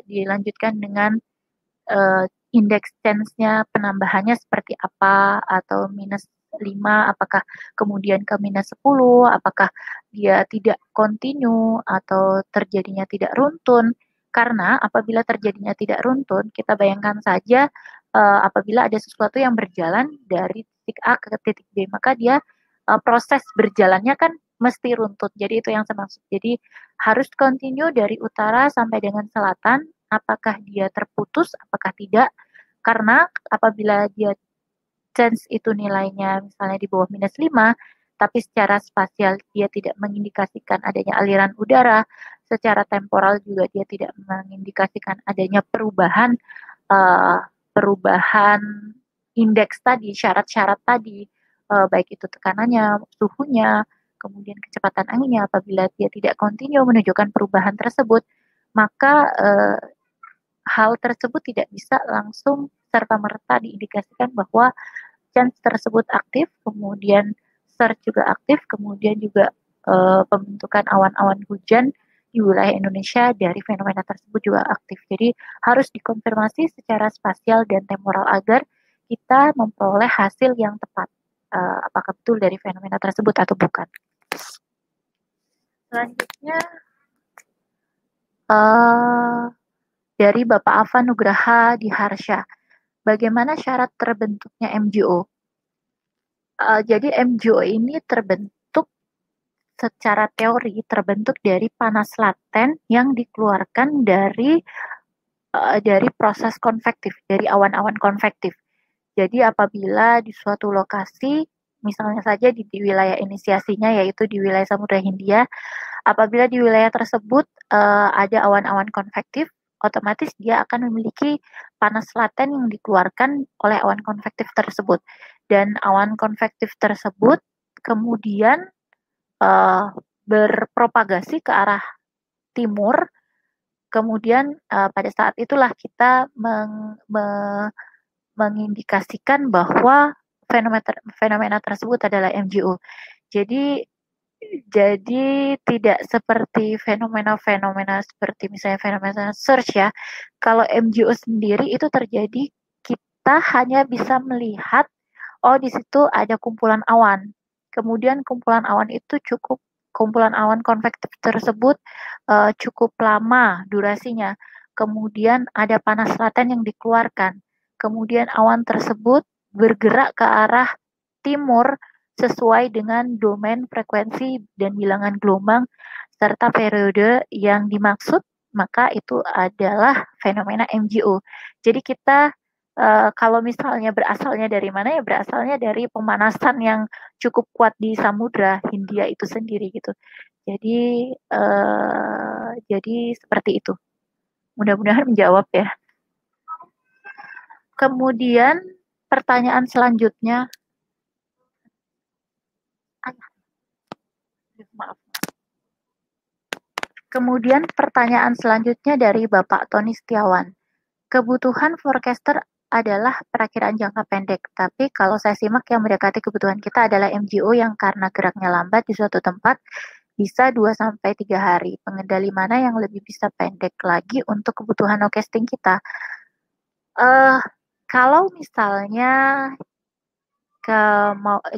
dilanjutkan dengan indeks chance-nya penambahannya seperti apa, atau -5, apakah kemudian ke -10, apakah dia tidak kontinu atau terjadinya tidak runtun. Karena apabila terjadinya tidak runtun, kita bayangkan saja apabila ada sesuatu yang berjalan dari titik A ke titik B, maka dia proses berjalannya kan mesti runtut. Jadi itu yang saya maksud. Jadi harus kontinu dari utara sampai dengan selatan, apakah dia terputus, apakah tidak. Karena apabila dia chance itu nilainya misalnya di bawah -5, tapi secara spasial dia tidak mengindikasikan adanya aliran udara, secara temporal juga dia tidak mengindikasikan adanya perubahan indeks tadi, syarat-syarat tadi, baik itu tekanannya, suhunya, kemudian kecepatan anginnya, apabila dia tidak kontinu menunjukkan perubahan tersebut, maka hal tersebut tidak bisa langsung serta-merta diindikasikan bahwa chance tersebut aktif, kemudian surge juga aktif, kemudian juga pembentukan awan-awan hujan di wilayah Indonesia dari fenomena tersebut juga aktif. Jadi harus dikonfirmasi secara spasial dan temporal agar kita memperoleh hasil yang tepat, apakah betul dari fenomena tersebut atau bukan. Selanjutnya dari Bapak Ava Nugraha di Harsha, bagaimana syarat terbentuknya MGO? Jadi MGO ini terbentuk secara teori terbentuk dari panas laten yang dikeluarkan dari proses konvektif, dari awan-awan konvektif. Jadi apabila di suatu lokasi, misalnya saja di wilayah inisiasinya yaitu di wilayah Samudra Hindia, apabila di wilayah tersebut ada awan-awan konvektif, otomatis dia akan memiliki panas laten yang dikeluarkan oleh awan konvektif tersebut. Dan awan konvektif tersebut kemudian berpropagasi ke arah timur. Kemudian pada saat itulah kita mengindikasikan bahwa fenomena tersebut adalah MGO. Jadi tidak seperti fenomena-fenomena seperti misalnya fenomena search ya. Kalau MGO sendiri itu terjadi, kita hanya bisa melihat, oh di situ ada kumpulan awan. Kemudian kumpulan awan kumpulan awan konvektif tersebut cukup lama durasinya. Kemudian ada panas laten yang dikeluarkan. Kemudian awan tersebut bergerak ke arah timur sesuai dengan domain frekuensi dan bilangan gelombang serta periode yang dimaksud, maka itu adalah fenomena MGO. Jadi kita kalau misalnya berasalnya dari mana, ya berasalnya dari pemanasan yang cukup kuat di Samudra Hindia itu sendiri gitu. Jadi seperti itu. Mudah-mudahan menjawab ya. Kemudian pertanyaan selanjutnya, maaf. Kemudian pertanyaan selanjutnya dari Bapak Tony Setiawan. Kebutuhan forecaster adalah perakiraan jangka pendek, tapi kalau saya simak yang mendekati kebutuhan kita adalah MGO yang karena geraknya lambat di suatu tempat bisa 2-3 hari. Pengendali mana yang lebih bisa pendek lagi untuk kebutuhan forecasting kita? Kalau misalnya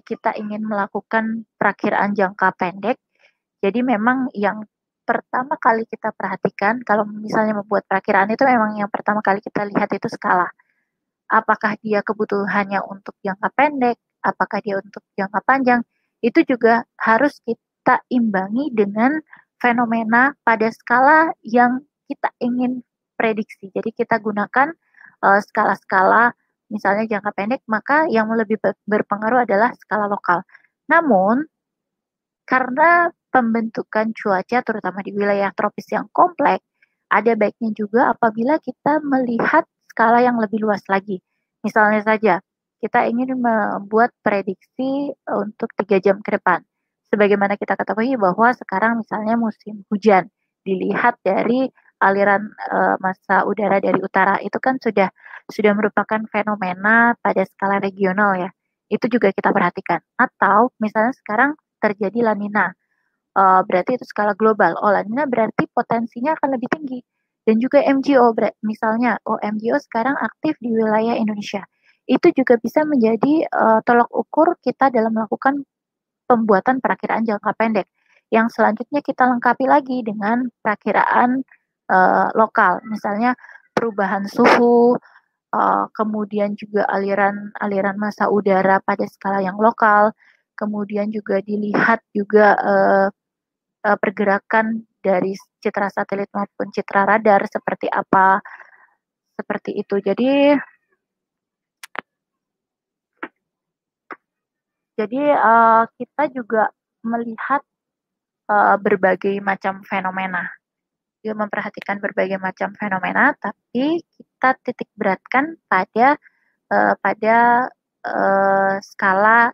kita ingin melakukan perakiraan jangka pendek, jadi memang yang pertama kali kita perhatikan, kalau misalnya membuat perakiraan itu memang yang pertama kali kita lihat itu skala. Apakah dia kebutuhannya untuk jangka pendek, apakah dia untuk jangka panjang, itu juga harus kita imbangi dengan fenomena pada skala yang kita ingin prediksi. Jadi kita gunakan skala-skala misalnya jangka pendek, maka yang lebih berpengaruh adalah skala lokal. Namun, karena pembentukan cuaca terutama di wilayah tropis yang kompleks, ada baiknya juga apabila kita melihat skala yang lebih luas lagi. Misalnya saja, kita ingin membuat prediksi untuk 3 jam ke depan. Sebagaimana kita ketahui bahwa sekarang misalnya musim hujan, dilihat dari aliran massa udara dari utara itu kan sudah merupakan fenomena pada skala regional ya. Itu juga kita perhatikan. Atau misalnya sekarang terjadi La Nina. Berarti itu skala global. Oh, La Nina berarti potensinya akan lebih tinggi. Dan juga MGO, misalnya, MGO sekarang aktif di wilayah Indonesia. Itu juga bisa menjadi tolok ukur kita dalam melakukan pembuatan perakiraan jangka pendek. Yang selanjutnya kita lengkapi lagi dengan perakiraan lokal. Misalnya perubahan suhu, kemudian juga aliran massa udara pada skala yang lokal, kemudian juga dilihat juga pergerakan dari citra satelit maupun citra radar seperti apa, seperti itu. Jadi kita juga melihat berbagai macam fenomena, juga memperhatikan berbagai macam fenomena, tapi kita titik beratkan pada skala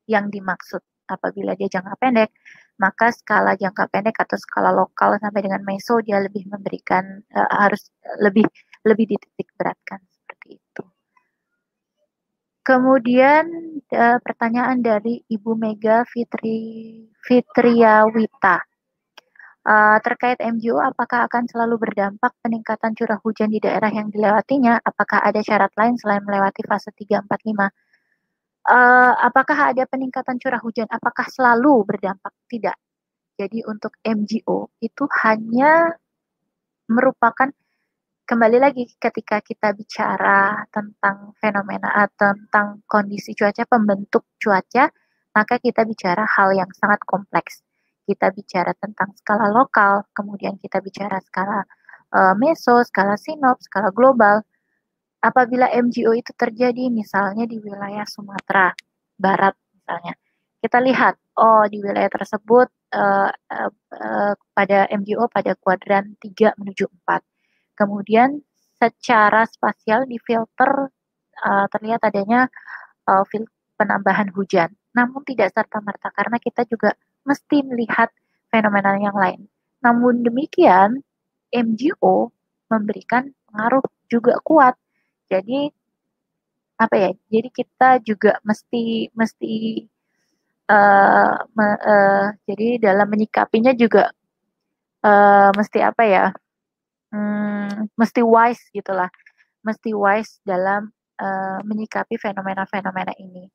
yang dimaksud. Apabila dia jangka pendek, maka skala jangka pendek atau skala lokal sampai dengan meso dia lebih memberikan harus lebih dititik beratkan seperti itu. Kemudian pertanyaan dari Ibu Mega Fitriawita. Terkait MGO, apakah akan selalu berdampak peningkatan curah hujan di daerah yang dilewatinya? Apakah ada syarat lain selain melewati fase 3, 4, 5? Apakah ada peningkatan curah hujan? Apakah selalu berdampak? Tidak. Jadi untuk MGO itu hanya merupakan, kembali lagi ketika kita bicara tentang fenomena tentang kondisi cuaca, pembentuk cuaca, maka kita bicara hal yang sangat kompleks. Kita bicara tentang skala lokal, kemudian kita bicara skala meso, skala sinop, skala global. Apabila MGO itu terjadi misalnya di wilayah Sumatera Barat misalnya, kita lihat, di wilayah tersebut pada MGO pada kuadran 3 menuju 4. Kemudian secara spasial di filter terlihat adanya penambahan hujan. Namun tidak serta-merta karena kita juga mesti melihat fenomena yang lain. Namun demikian, MGO memberikan pengaruh juga kuat. Jadi apa ya? Jadi kita juga mesti mesti jadi dalam menyikapinya juga mesti apa ya? Mesti wise gitulah, mesti wise dalam menyikapi fenomena-fenomena ini.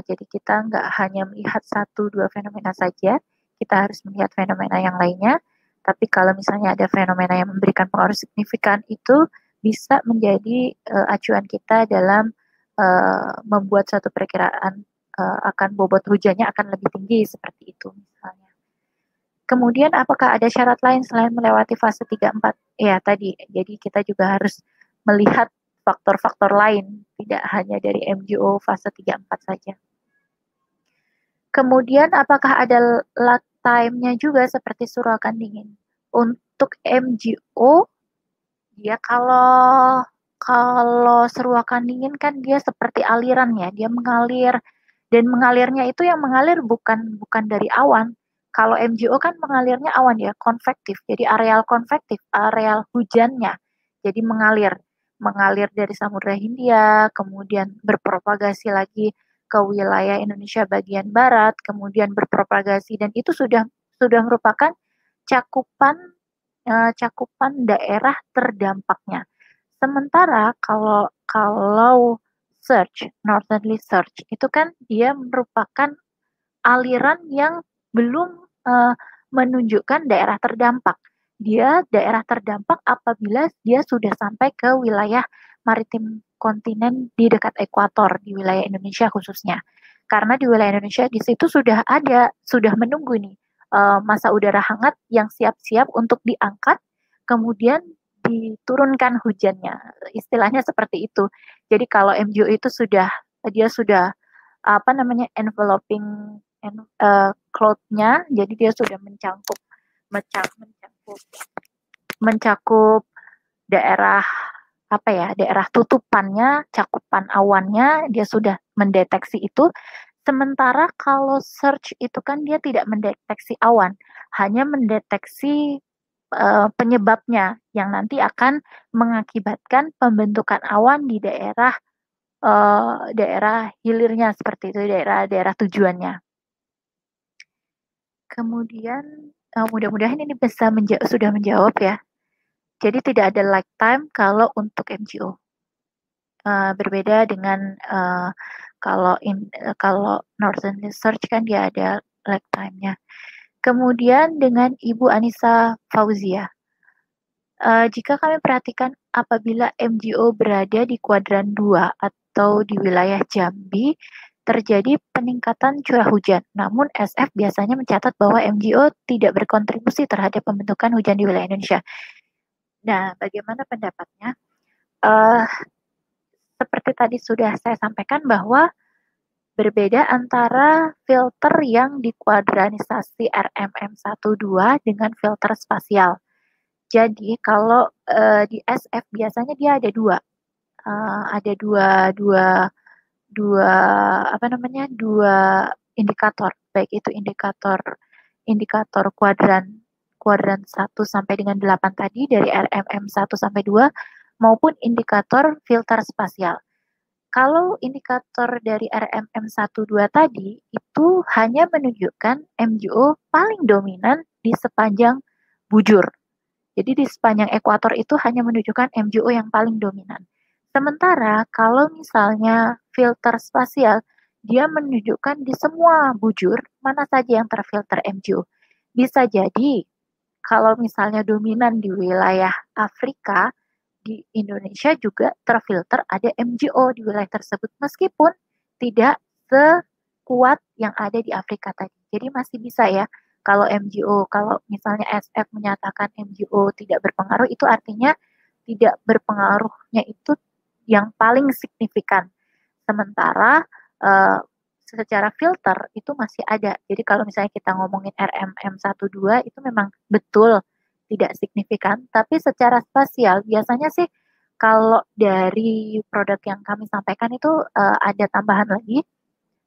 Jadi kita nggak hanya melihat satu dua fenomena saja, kita harus melihat fenomena yang lainnya. Tapi kalau misalnya ada fenomena yang memberikan pengaruh signifikan, itu bisa menjadi acuan kita dalam membuat suatu perkiraan akan bobot hujannya akan lebih tinggi seperti itu misalnya. Kemudian apakah ada syarat lain selain melewati fase 3-4? Ya tadi, jadi kita juga harus melihat faktor-faktor lain, tidak hanya dari MGO fase 3-4 saja. Kemudian apakah ada lag time-nya juga seperti surakan dingin? Untuk MGO, ya kalau seruakan dingin kan dia seperti aliran ya, dia mengalir dan mengalirnya itu yang mengalir bukan dari awan. Kalau MGO kan mengalirnya awan ya, konvektif. Jadi areal konvektif, areal hujannya. Jadi mengalir dari Samudra Hindia, kemudian berpropagasi lagi ke wilayah Indonesia bagian barat, kemudian berpropagasi dan itu sudah merupakan cakupan cakupan daerah terdampaknya. Sementara kalau search, northerly search, itu kan dia merupakan aliran yang belum menunjukkan daerah terdampak. Dia daerah terdampak apabila dia sudah sampai ke wilayah maritim kontinen di dekat ekuator, di wilayah Indonesia khususnya. Karena di wilayah Indonesia di situ sudah menunggu nih masa udara hangat yang siap-siap untuk diangkat, kemudian diturunkan hujannya. Istilahnya seperti itu. Jadi kalau MGO itu dia sudah apa namanya enveloping cloud-nya, jadi dia sudah mencakup daerah apa ya, daerah tutupannya, cakupan awannya dia sudah mendeteksi itu. Sementara kalau search itu kan dia tidak mendeteksi awan, hanya mendeteksi penyebabnya yang nanti akan mengakibatkan pembentukan awan di daerah hilirnya seperti itu, daerah tujuannya. Kemudian mudah-mudahan ini bisa sudah menjawab ya. Jadi tidak ada lag time kalau untuk MGO. Berbeda dengan kalau Northern Research kan dia ada lag time-nya. Kemudian dengan Ibu Anissa Fauzia. Jika kami perhatikan apabila MGO berada di kuadran 2 atau di wilayah Jambi, terjadi peningkatan curah hujan. Namun SF biasanya mencatat bahwa MGO tidak berkontribusi terhadap pembentukan hujan di wilayah Indonesia. Nah, bagaimana pendapatnya? Seperti tadi sudah saya sampaikan bahwa berbeda antara filter yang dikuadranisasi RMM12 dengan filter spasial. Jadi kalau di SF biasanya dia ada ada dua indikator, baik itu indikator kuadran 1 sampai dengan 8 tadi dari RMM 1 sampai 2 maupun indikator filter spasial. Kalau indikator dari RMM 12 tadi itu hanya menunjukkan MGO paling dominan di sepanjang bujur. Jadi di sepanjang ekuator itu hanya menunjukkan MGO yang paling dominan. Sementara kalau misalnya filter spasial, dia menunjukkan di semua bujur mana saja yang terfilter MGO. Bisa jadi kalau misalnya dominan di wilayah Afrika, di Indonesia juga terfilter ada MGO di wilayah tersebut meskipun tidak sekuat yang ada di Afrika tadi. Jadi masih bisa ya kalau MGO, kalau misalnya SF menyatakan MGO tidak berpengaruh, itu artinya tidak berpengaruhnya itu yang paling signifikan. Sementara secara filter itu masih ada. Jadi kalau misalnya kita ngomongin RMM12 itu memang betul tidak signifikan, tapi secara spasial biasanya sih kalau dari produk yang kami sampaikan itu ada tambahan lagi.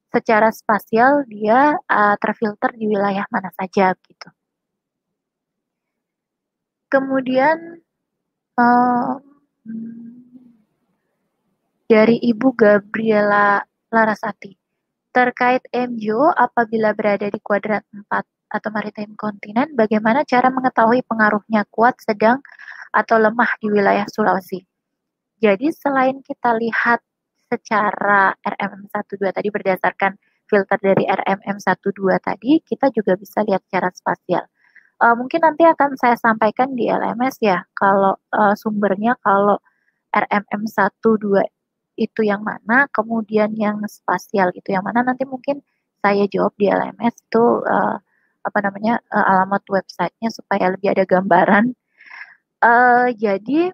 Secara spasial dia terfilter di wilayah mana saja gitu. Kemudian Dari Ibu Gabriela Larasati. Terkait MJO apabila berada di kuadran 4 atau maritime kontinen, bagaimana cara mengetahui pengaruhnya kuat, sedang, atau lemah di wilayah Sulawesi? Jadi selain kita lihat secara RMM12 tadi berdasarkan filter dari RMM12 tadi, kita juga bisa lihat secara spasial. Mungkin nanti akan saya sampaikan di LMS ya, kalau sumbernya kalau RMM12 itu yang mana, kemudian yang spasial itu yang mana, nanti mungkin saya jawab di LMS itu alamat websitenya supaya lebih ada gambaran. Jadi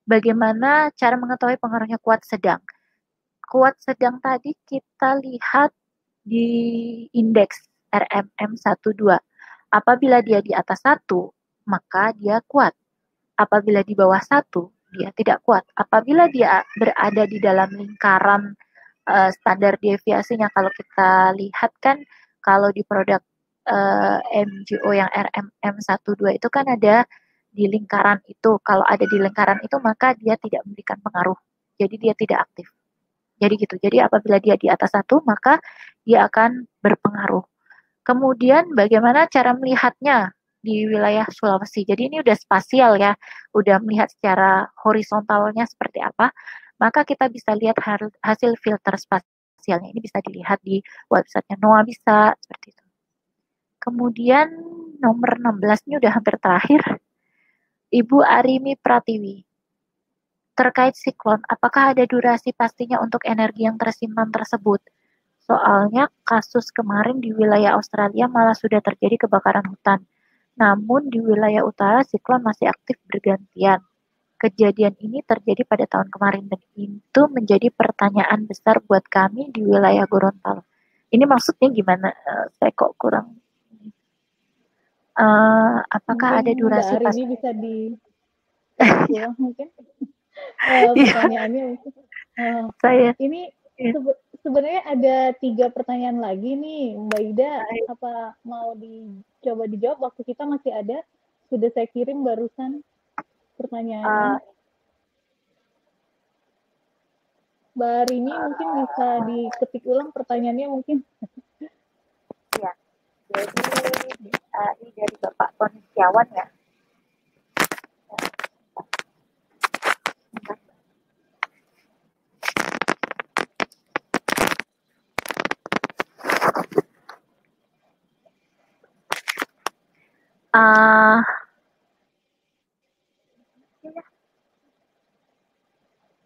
bagaimana cara mengetahui pengaruhnya kuat sedang? Kuat sedang tadi kita lihat di indeks RMM12. Apabila dia di atas 1, maka dia kuat. Apabila di bawah 1, dia tidak kuat. Apabila dia berada di dalam lingkaran standar deviasinya, kalau kita lihat kan, kalau di produk MGO yang RMM12 itu kan ada di lingkaran itu. Kalau ada di lingkaran itu, maka dia tidak memberikan pengaruh. Jadi dia tidak aktif. Jadi gitu. Jadi apabila dia di atas 1, maka dia akan berpengaruh. Kemudian bagaimana cara melihatnya di wilayah Sulawesi? Jadi ini udah spasial ya, udah melihat secara horizontalnya seperti apa. Maka kita bisa lihat hasil filter spasialnya. Ini bisa dilihat di websitenya NOAA, bisa seperti itu. Kemudian nomor 16 ini udah hampir terakhir. Ibu Arimi Pratiwi. Terkait siklon, apakah ada durasi pastinya untuk energi yang tersimpan tersebut? Soalnya kasus kemarin di wilayah Australia malah sudah terjadi kebakaran hutan. Namun di wilayah utara siklon masih aktif bergantian. Kejadian ini terjadi pada tahun kemarin dan itu menjadi pertanyaan besar buat kami di wilayah Gorontalo. Ini maksudnya gimana? Saya kok kurang. Apakah Mungkin ada Mbak durasi Arini pasti? bisa diketik ulang mungkin pertanyaannya mungkin. Saya Ini ya, sebenarnya ada 3 pertanyaan lagi nih, Mbak Ida. Apa mau dicoba dijawab? Waktu kita masih ada. Sudah saya kirim barusan uh, pertanyaannya. Mbak Arini mungkin bisa diketik ulang pertanyaannya mungkin. ya. Jadi ini dari Bapak Tony Setiawan ya. Uh,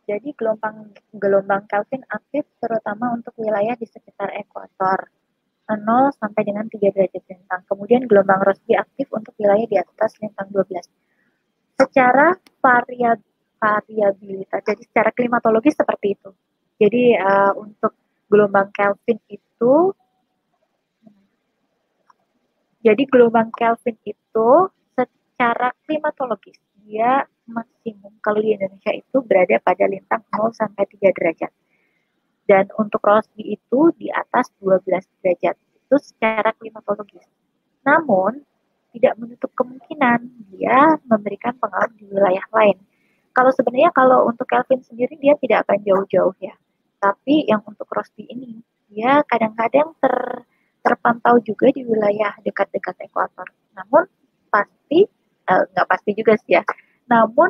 Jadi gelombang Kelvin aktif terutama untuk wilayah di sekitar ekuator 0 sampai dengan 3 derajat lintang. Kemudian gelombang Rossby aktif untuk wilayah di atas lintang 12. Secara variabilitas, jadi secara klimatologis seperti itu. Jadi untuk gelombang Kelvin itu, secara klimatologis dia maksimum kalau di Indonesia itu berada pada lintang 0 sampai 3 derajat. Dan untuk Rossby itu di atas 12 derajat. Itu secara klimatologis. Namun, tidak menutup kemungkinan dia memberikan pengaruh di wilayah lain. Kalau untuk Kelvin sendiri dia tidak akan jauh-jauh ya. Tapi yang untuk Rossby ini, dia kadang-kadang terpantau juga di wilayah dekat-dekat ekuator. Namun nggak pasti juga sih ya. Namun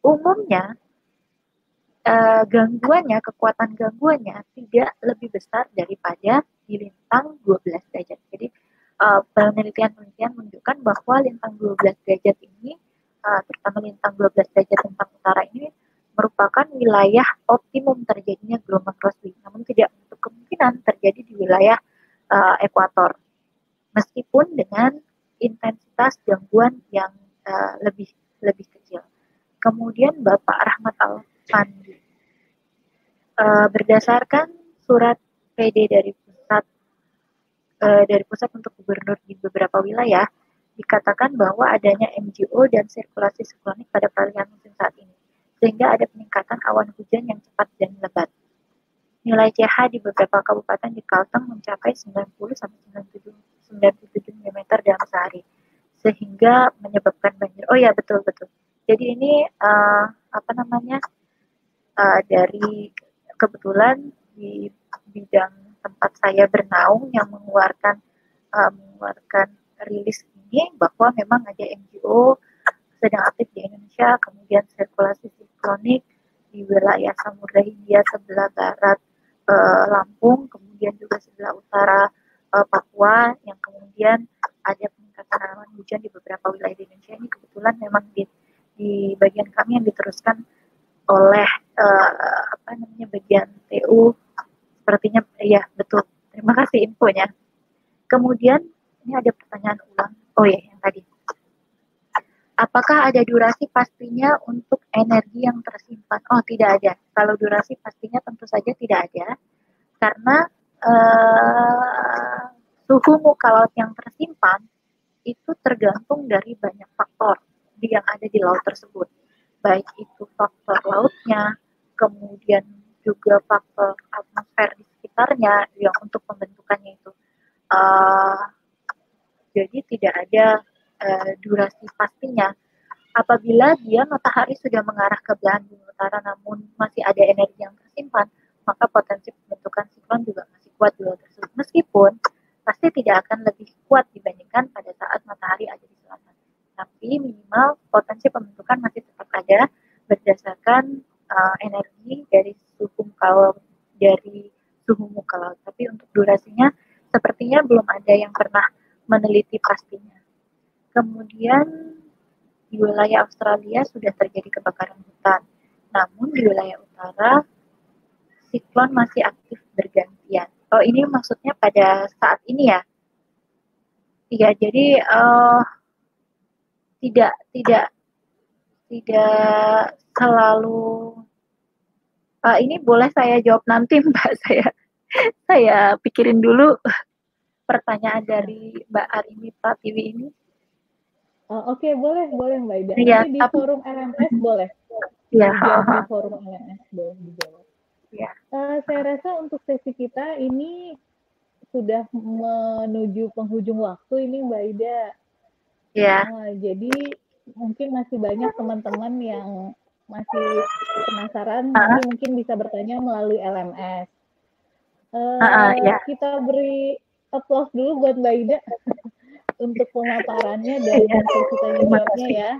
umumnya kekuatan gangguannya tidak lebih besar daripada di lintang 12 derajat. Jadi penelitian menunjukkan bahwa lintang 12 derajat ini, terutama lintang 12 derajat lintang utara ini, merupakan wilayah optimum terjadinya gelombang Rossby. Namun tidak untuk kemungkinan terjadi di wilayah ekuator. Meskipun dengan intensitas gangguan yang lebih kecil. Kemudian Bapak Rahmat Al-Fandi, berdasarkan surat PD dari pusat untuk gubernur di beberapa wilayah, dikatakan bahwa adanya MGO dan sirkulasi siklonik pada peralihan musim saat ini, sehingga ada peningkatan awan hujan yang cepat dan lebat. Nilai CH di beberapa kabupaten di Kalteng mencapai 90-97 mm dalam sehari, sehingga menyebabkan banjir. Oh ya, betul. Jadi ini dari kebetulan di bidang tempat saya bernaung yang mengeluarkan rilis ini bahwa memang ada NGO sedang aktif di Indonesia, kemudian sirkulasi siklonik di wilayah Samudra Hindia sebelah barat Lampung, kemudian juga sebelah utara Papua, yang kemudian ada peningkatan awan hujan di beberapa wilayah di Indonesia. Ini kebetulan memang di bagian kami yang diteruskan oleh bagian TU, sepertinya ya betul. Terima kasih infonya. Kemudian ini ada pertanyaan ulang. Oh ya, yang tadi. Apakah ada durasi pastinya untuk energi yang tersimpan? Oh, tidak ada. Kalau durasi pastinya tentu saja tidak ada, karena suhu muka laut yang tersimpan itu tergantung dari banyak faktor yang ada di laut tersebut. Baik itu faktor lautnya, kemudian juga faktor atmosfer di sekitarnya yang untuk pembentukannya itu. Jadi tidak ada durasi pastinya. Apabila dia matahari sudah mengarah ke belahan bumi utara namun masih ada energi yang tersimpan, maka potensi pembentukan siklon juga masih kuat di wilayah tersebut. Meskipun pasti tidak akan lebih kuat dibandingkan pada saat matahari ada di selatan. Tapi minimal potensi pembentukan masih tetap ada berdasarkan energi dari suhu muka laut. Tapi untuk durasinya sepertinya belum ada yang pernah meneliti pastinya. Kemudian di wilayah Australia sudah terjadi kebakaran hutan, namun di wilayah utara siklon masih aktif bergantian. Oh, ini maksudnya pada saat ini ya? Iya, jadi tidak selalu. Ini boleh saya jawab nanti, Mbak. Saya pikirin dulu pertanyaan dari Mbak Arini Pratiwi ini. Oke, boleh Mbak Ida. Ya, Nanti di forum LMS boleh. Ya, dijawab di forum LMS boleh dijawab. Ya. Saya rasa untuk sesi kita ini sudah menuju penghujung waktu ini Mbak Ida. Ya. Jadi mungkin masih banyak teman-teman yang masih penasaran, nanti mungkin bisa bertanya melalui LMS. Ya. Kita beri applause dulu buat Mbak Ida untuk pemaparannya dan sesi tanya jawabnya ya.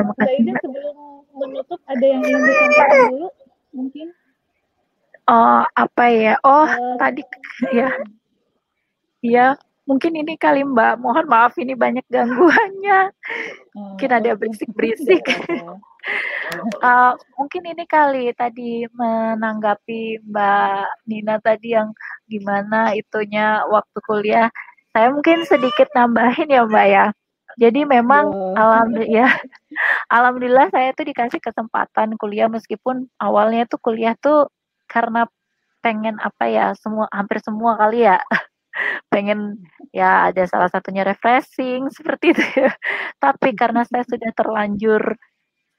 Mbak Ida sebelum menutup ada yang ingin disampaikan dulu mungkin? Apa ya? Tadi ya. Iya, mungkin ini kali Mbak. Mohon maaf ini banyak gangguannya. Mungkin ada berisik-berisik. Mungkin ini kali tadi menanggapi Mbak Nina tadi yang gimana itunya waktu kuliah. Saya mungkin sedikit nambahin ya Mbak ya. Jadi memang alhamdulillah saya tuh dikasih kesempatan kuliah meskipun awalnya tuh kuliah tuh karena pengen hampir semua kali ya. Pengen ya ada salah satunya refreshing seperti itu ya. Tapi karena saya sudah terlanjur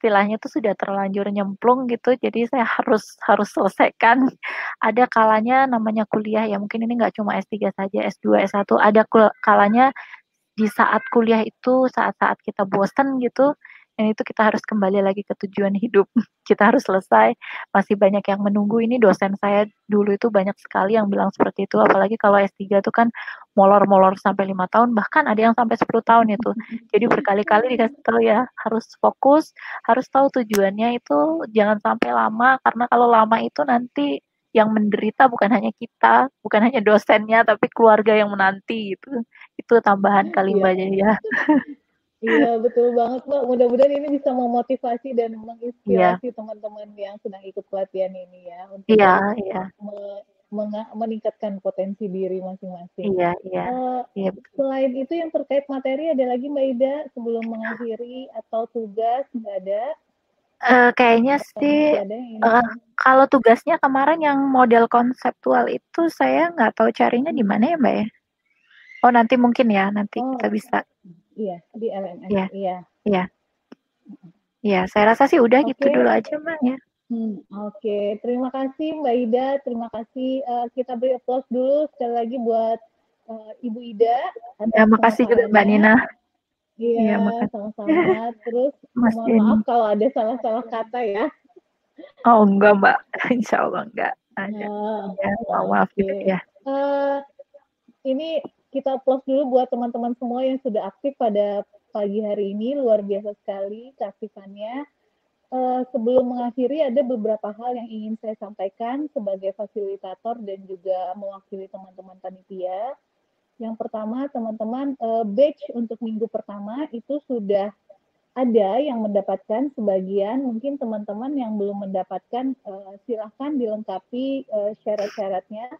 istilahnya tuh sudah terlanjur nyemplung gitu, jadi saya harus selesaikan. Ada kalanya namanya kuliah ya, mungkin ini nggak cuma S3 saja, S2, S1, ada kalanya di saat kuliah itu, saat-saat kita bosan gitu, dan itu kita harus kembali lagi ke tujuan hidup. Kita harus selesai, masih banyak yang menunggu. Ini dosen saya dulu itu banyak sekali yang bilang seperti itu, apalagi kalau S3 itu kan molor-molor sampai 5 tahun, bahkan ada yang sampai 10 tahun itu. Jadi berkali-kali dikasih tahu ya, harus fokus, harus tahu tujuannya itu, jangan sampai lama, karena kalau lama itu nanti yang menderita bukan hanya kita, bukan hanya dosennya, tapi keluarga yang menanti gitu. Itu tambahan kali Mbak ya. Iya, betul banget Mbak. Mudah-mudahan ini bisa memotivasi dan menginspirasi teman-teman yang sedang ikut pelatihan ini ya untuk meningkatkan potensi diri masing-masing. Selain itu yang terkait materi ada lagi Mbak Ida sebelum mengakhiri atau tugas nggak ada? Kayaknya sih kalau tugasnya kemarin yang model konseptual itu saya nggak tahu carinya di mana ya Mbak ya. Oh nanti mungkin ya, nanti kita bisa. Iya, di LMS. Iya, saya rasa sih udah gitu dulu aja Mbak ya. Oke, terima kasih Mbak Ida, terima kasih. Kita beri applause dulu sekali lagi buat Ibu Ida. Ya, makasih juga Mbak Nina. Iya, sama-sama. Terus mohon maaf kalau ada salah-salah kata ya. Oh, enggak, Mbak. Insya Allah enggak ada. Ya, maaf Oke. gitu ya. Ini kita applause dulu buat teman-teman semua yang sudah aktif pada pagi hari ini. Luar biasa sekali keaktifannya. Sebelum mengakhiri, ada beberapa hal yang ingin saya sampaikan sebagai fasilitator dan juga mewakili teman-teman panitia. Yang pertama, teman-teman, batch untuk minggu pertama itu sudah ada yang mendapatkan sebagian. Mungkin teman-teman yang belum mendapatkan, silahkan dilengkapi syarat-syaratnya,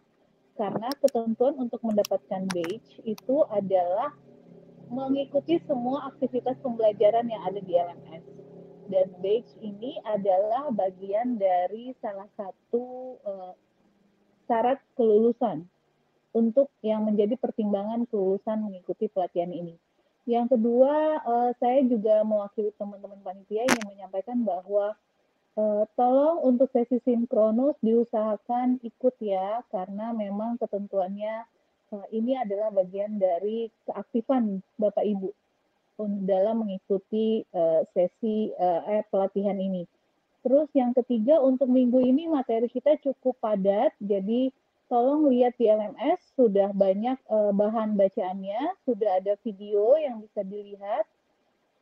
karena ketentuan untuk mendapatkan batch itu adalah mengikuti semua aktivitas pembelajaran yang ada di LMS. Dan batch ini adalah bagian dari salah satu syarat kelulusan untuk yang menjadi pertimbangan kelulusan mengikuti pelatihan ini. Yang kedua, saya juga mewakili teman-teman panitia ingin menyampaikan bahwa tolong untuk sesi sinkronus diusahakan ikut ya, karena memang ketentuannya ini adalah bagian dari keaktifan Bapak Ibu dalam mengikuti sesi pelatihan ini. Terus yang ketiga, untuk minggu ini materi kita cukup padat, jadi tolong lihat di LMS, sudah banyak bahan bacaannya, sudah ada video yang bisa dilihat,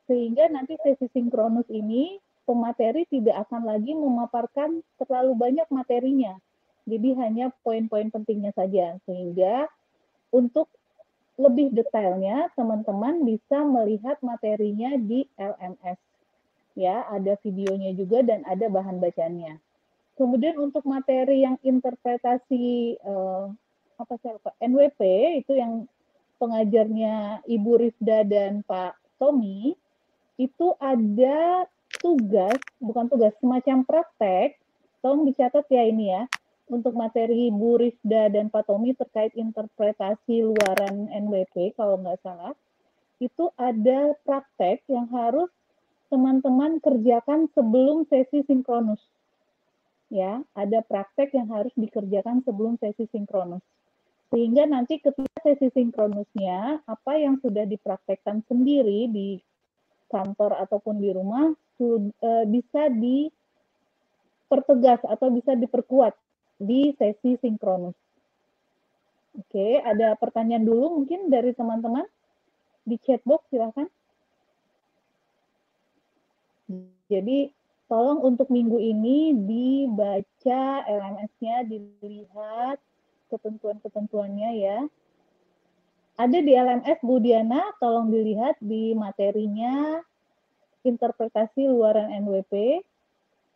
sehingga nanti sesi sinkronus ini pemateri tidak akan lagi memaparkan terlalu banyak materinya. Jadi hanya poin-poin pentingnya saja, sehingga untuk lebih detailnya teman-teman bisa melihat materinya di LMS. Ya, ada videonya juga dan ada bahan bacanya. Kemudian untuk materi yang interpretasi NWP itu yang pengajarnya Ibu Rifda dan Pak Tommy, itu ada tugas, bukan tugas, semacam praktek. Tolong dicatat ya ini ya, untuk materi Bu Rifda dan Pak Tommy terkait interpretasi luaran NWP, kalau nggak salah, itu ada praktek yang harus teman-teman kerjakan sebelum sesi sinkronus. Ya, ada praktek yang harus dikerjakan sebelum sesi sinkronus. Sehingga nanti ketika sesi sinkronusnya, apa yang sudah dipraktekkan sendiri di kantor ataupun di rumah bisa dipertegas atau bisa diperkuat di sesi sinkronus. Oke, ada pertanyaan dulu mungkin dari teman-teman di chatbox, silakan. Jadi tolong untuk minggu ini dibaca LMS-nya, dilihat ketentuan-ketentuannya ya. Ada di LMS Bu Diana, tolong dilihat di materinya interpretasi luaran NWP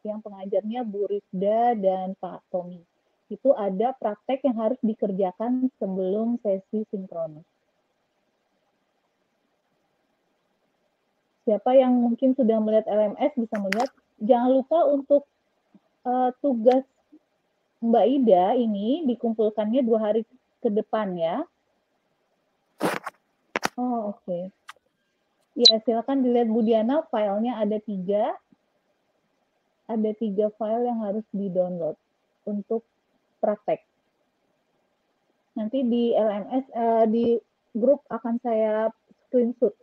yang pengajarnya Bu Rifda dan Pak Tommy. Itu ada praktek yang harus dikerjakan sebelum sesi sinkronus. Siapa yang mungkin sudah melihat LMS bisa melihat. Jangan lupa untuk tugas Mbak Ida ini dikumpulkannya 2 hari ke depan ya. Oh, oke. Ya, silakan dilihat Bu Diana, filenya ada 3. Ada 3 file yang harus di-download untuk praktek. Nanti di LMS, di grup akan saya screenshot.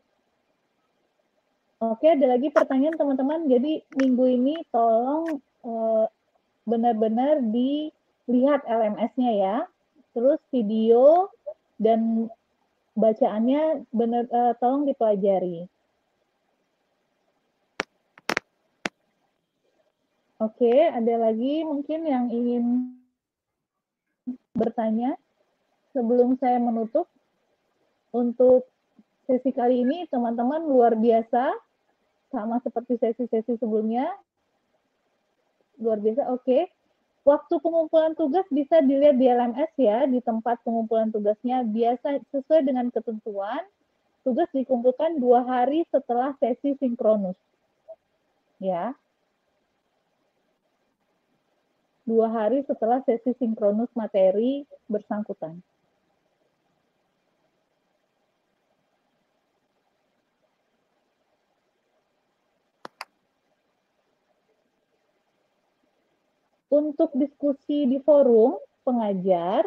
Oke, ada lagi pertanyaan teman-teman. Jadi minggu ini tolong benar-benar dilihat LMS-nya ya. Terus video dan bacaannya benar tolong dipelajari. Oke, ada lagi mungkin yang ingin bertanya sebelum saya menutup. Untuk sesi kali ini teman-teman luar biasa, sama seperti sesi-sesi sebelumnya. Luar biasa, oke. Waktu pengumpulan tugas bisa dilihat di LMS ya, di tempat pengumpulan tugasnya. Biasa sesuai dengan ketentuan, tugas dikumpulkan 2 hari setelah sesi sinkronus. Ya. 2 hari setelah sesi sinkronus materi bersangkutan. Untuk diskusi di forum pengajar,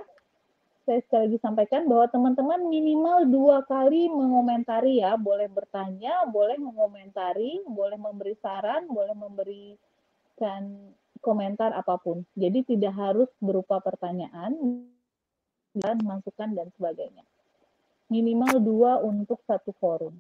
saya sekali lagi sampaikan bahwa teman-teman minimal 2 kali mengomentari ya, boleh bertanya, boleh mengomentari, boleh memberi saran, boleh memberikan komentar apapun. Jadi tidak harus berupa pertanyaan, dan masukan dan sebagainya. Minimal 2 untuk satu forum.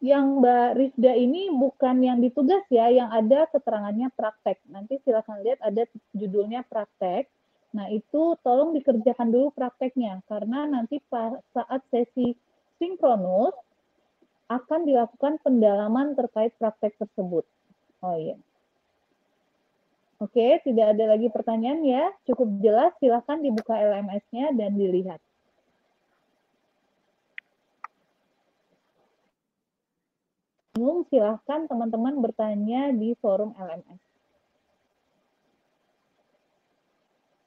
Yang Mbak Rizda ini bukan yang ditugas ya, yang ada keterangannya praktek. Nanti silakan lihat ada judulnya praktek. Nah, itu tolong dikerjakan dulu prakteknya, karena nanti saat sesi sinkronus akan dilakukan pendalaman terkait praktek tersebut. Oh iya. Oke, tidak ada lagi pertanyaan ya. Cukup jelas, silakan dibuka LMS-nya dan dilihat. Silahkan teman-teman bertanya di forum LMS.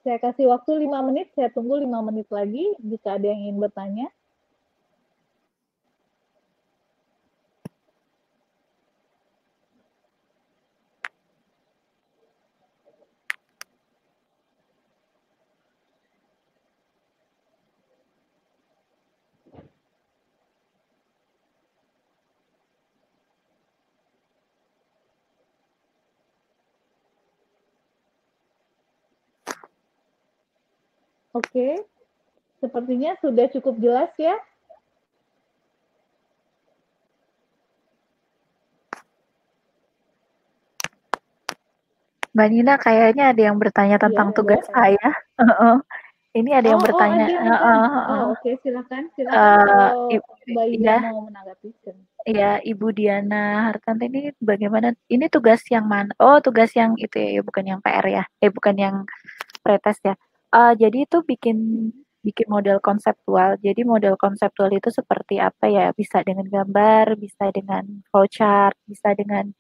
Saya kasih waktu 5 menit, saya tunggu 5 menit lagi jika ada yang ingin bertanya. Oke, sepertinya sudah cukup jelas ya. Mbak Nina, kayaknya ada yang bertanya tentang tugas saya. Ini ada yang bertanya. Oke, silakan kalau Mbak Ida Ya, mau menanggapi. ya, Ibu Diana Hartanti ini bagaimana? Ini tugas yang mana? Oh, tugas yang itu ya, bukan yang PR ya. Bukan yang pretest ya. Jadi itu bikin model konseptual. Jadi model konseptual itu seperti apa ya? Bisa dengan gambar, bisa dengan flowchart, bisa dengan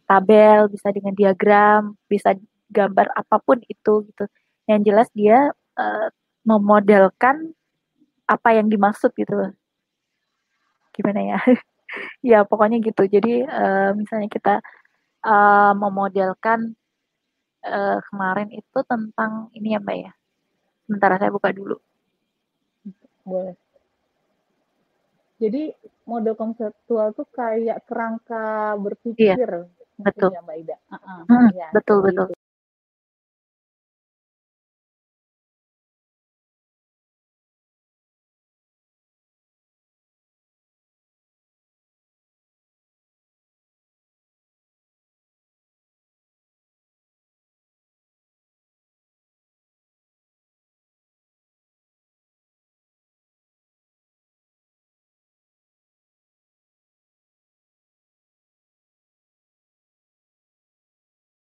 tabel, bisa dengan diagram, bisa gambar apapun itu gitu. Yang jelas dia memodelkan apa yang dimaksud gitu loh. Gimana ya? Ya pokoknya gitu. Jadi misalnya kita memodelkan kemarin itu tentang ini ya Mbak ya. Sementara saya buka dulu. Boleh. Jadi model konseptual tuh kayak kerangka berpikir, iya, betul. ya Mbak Ida. Betul betul.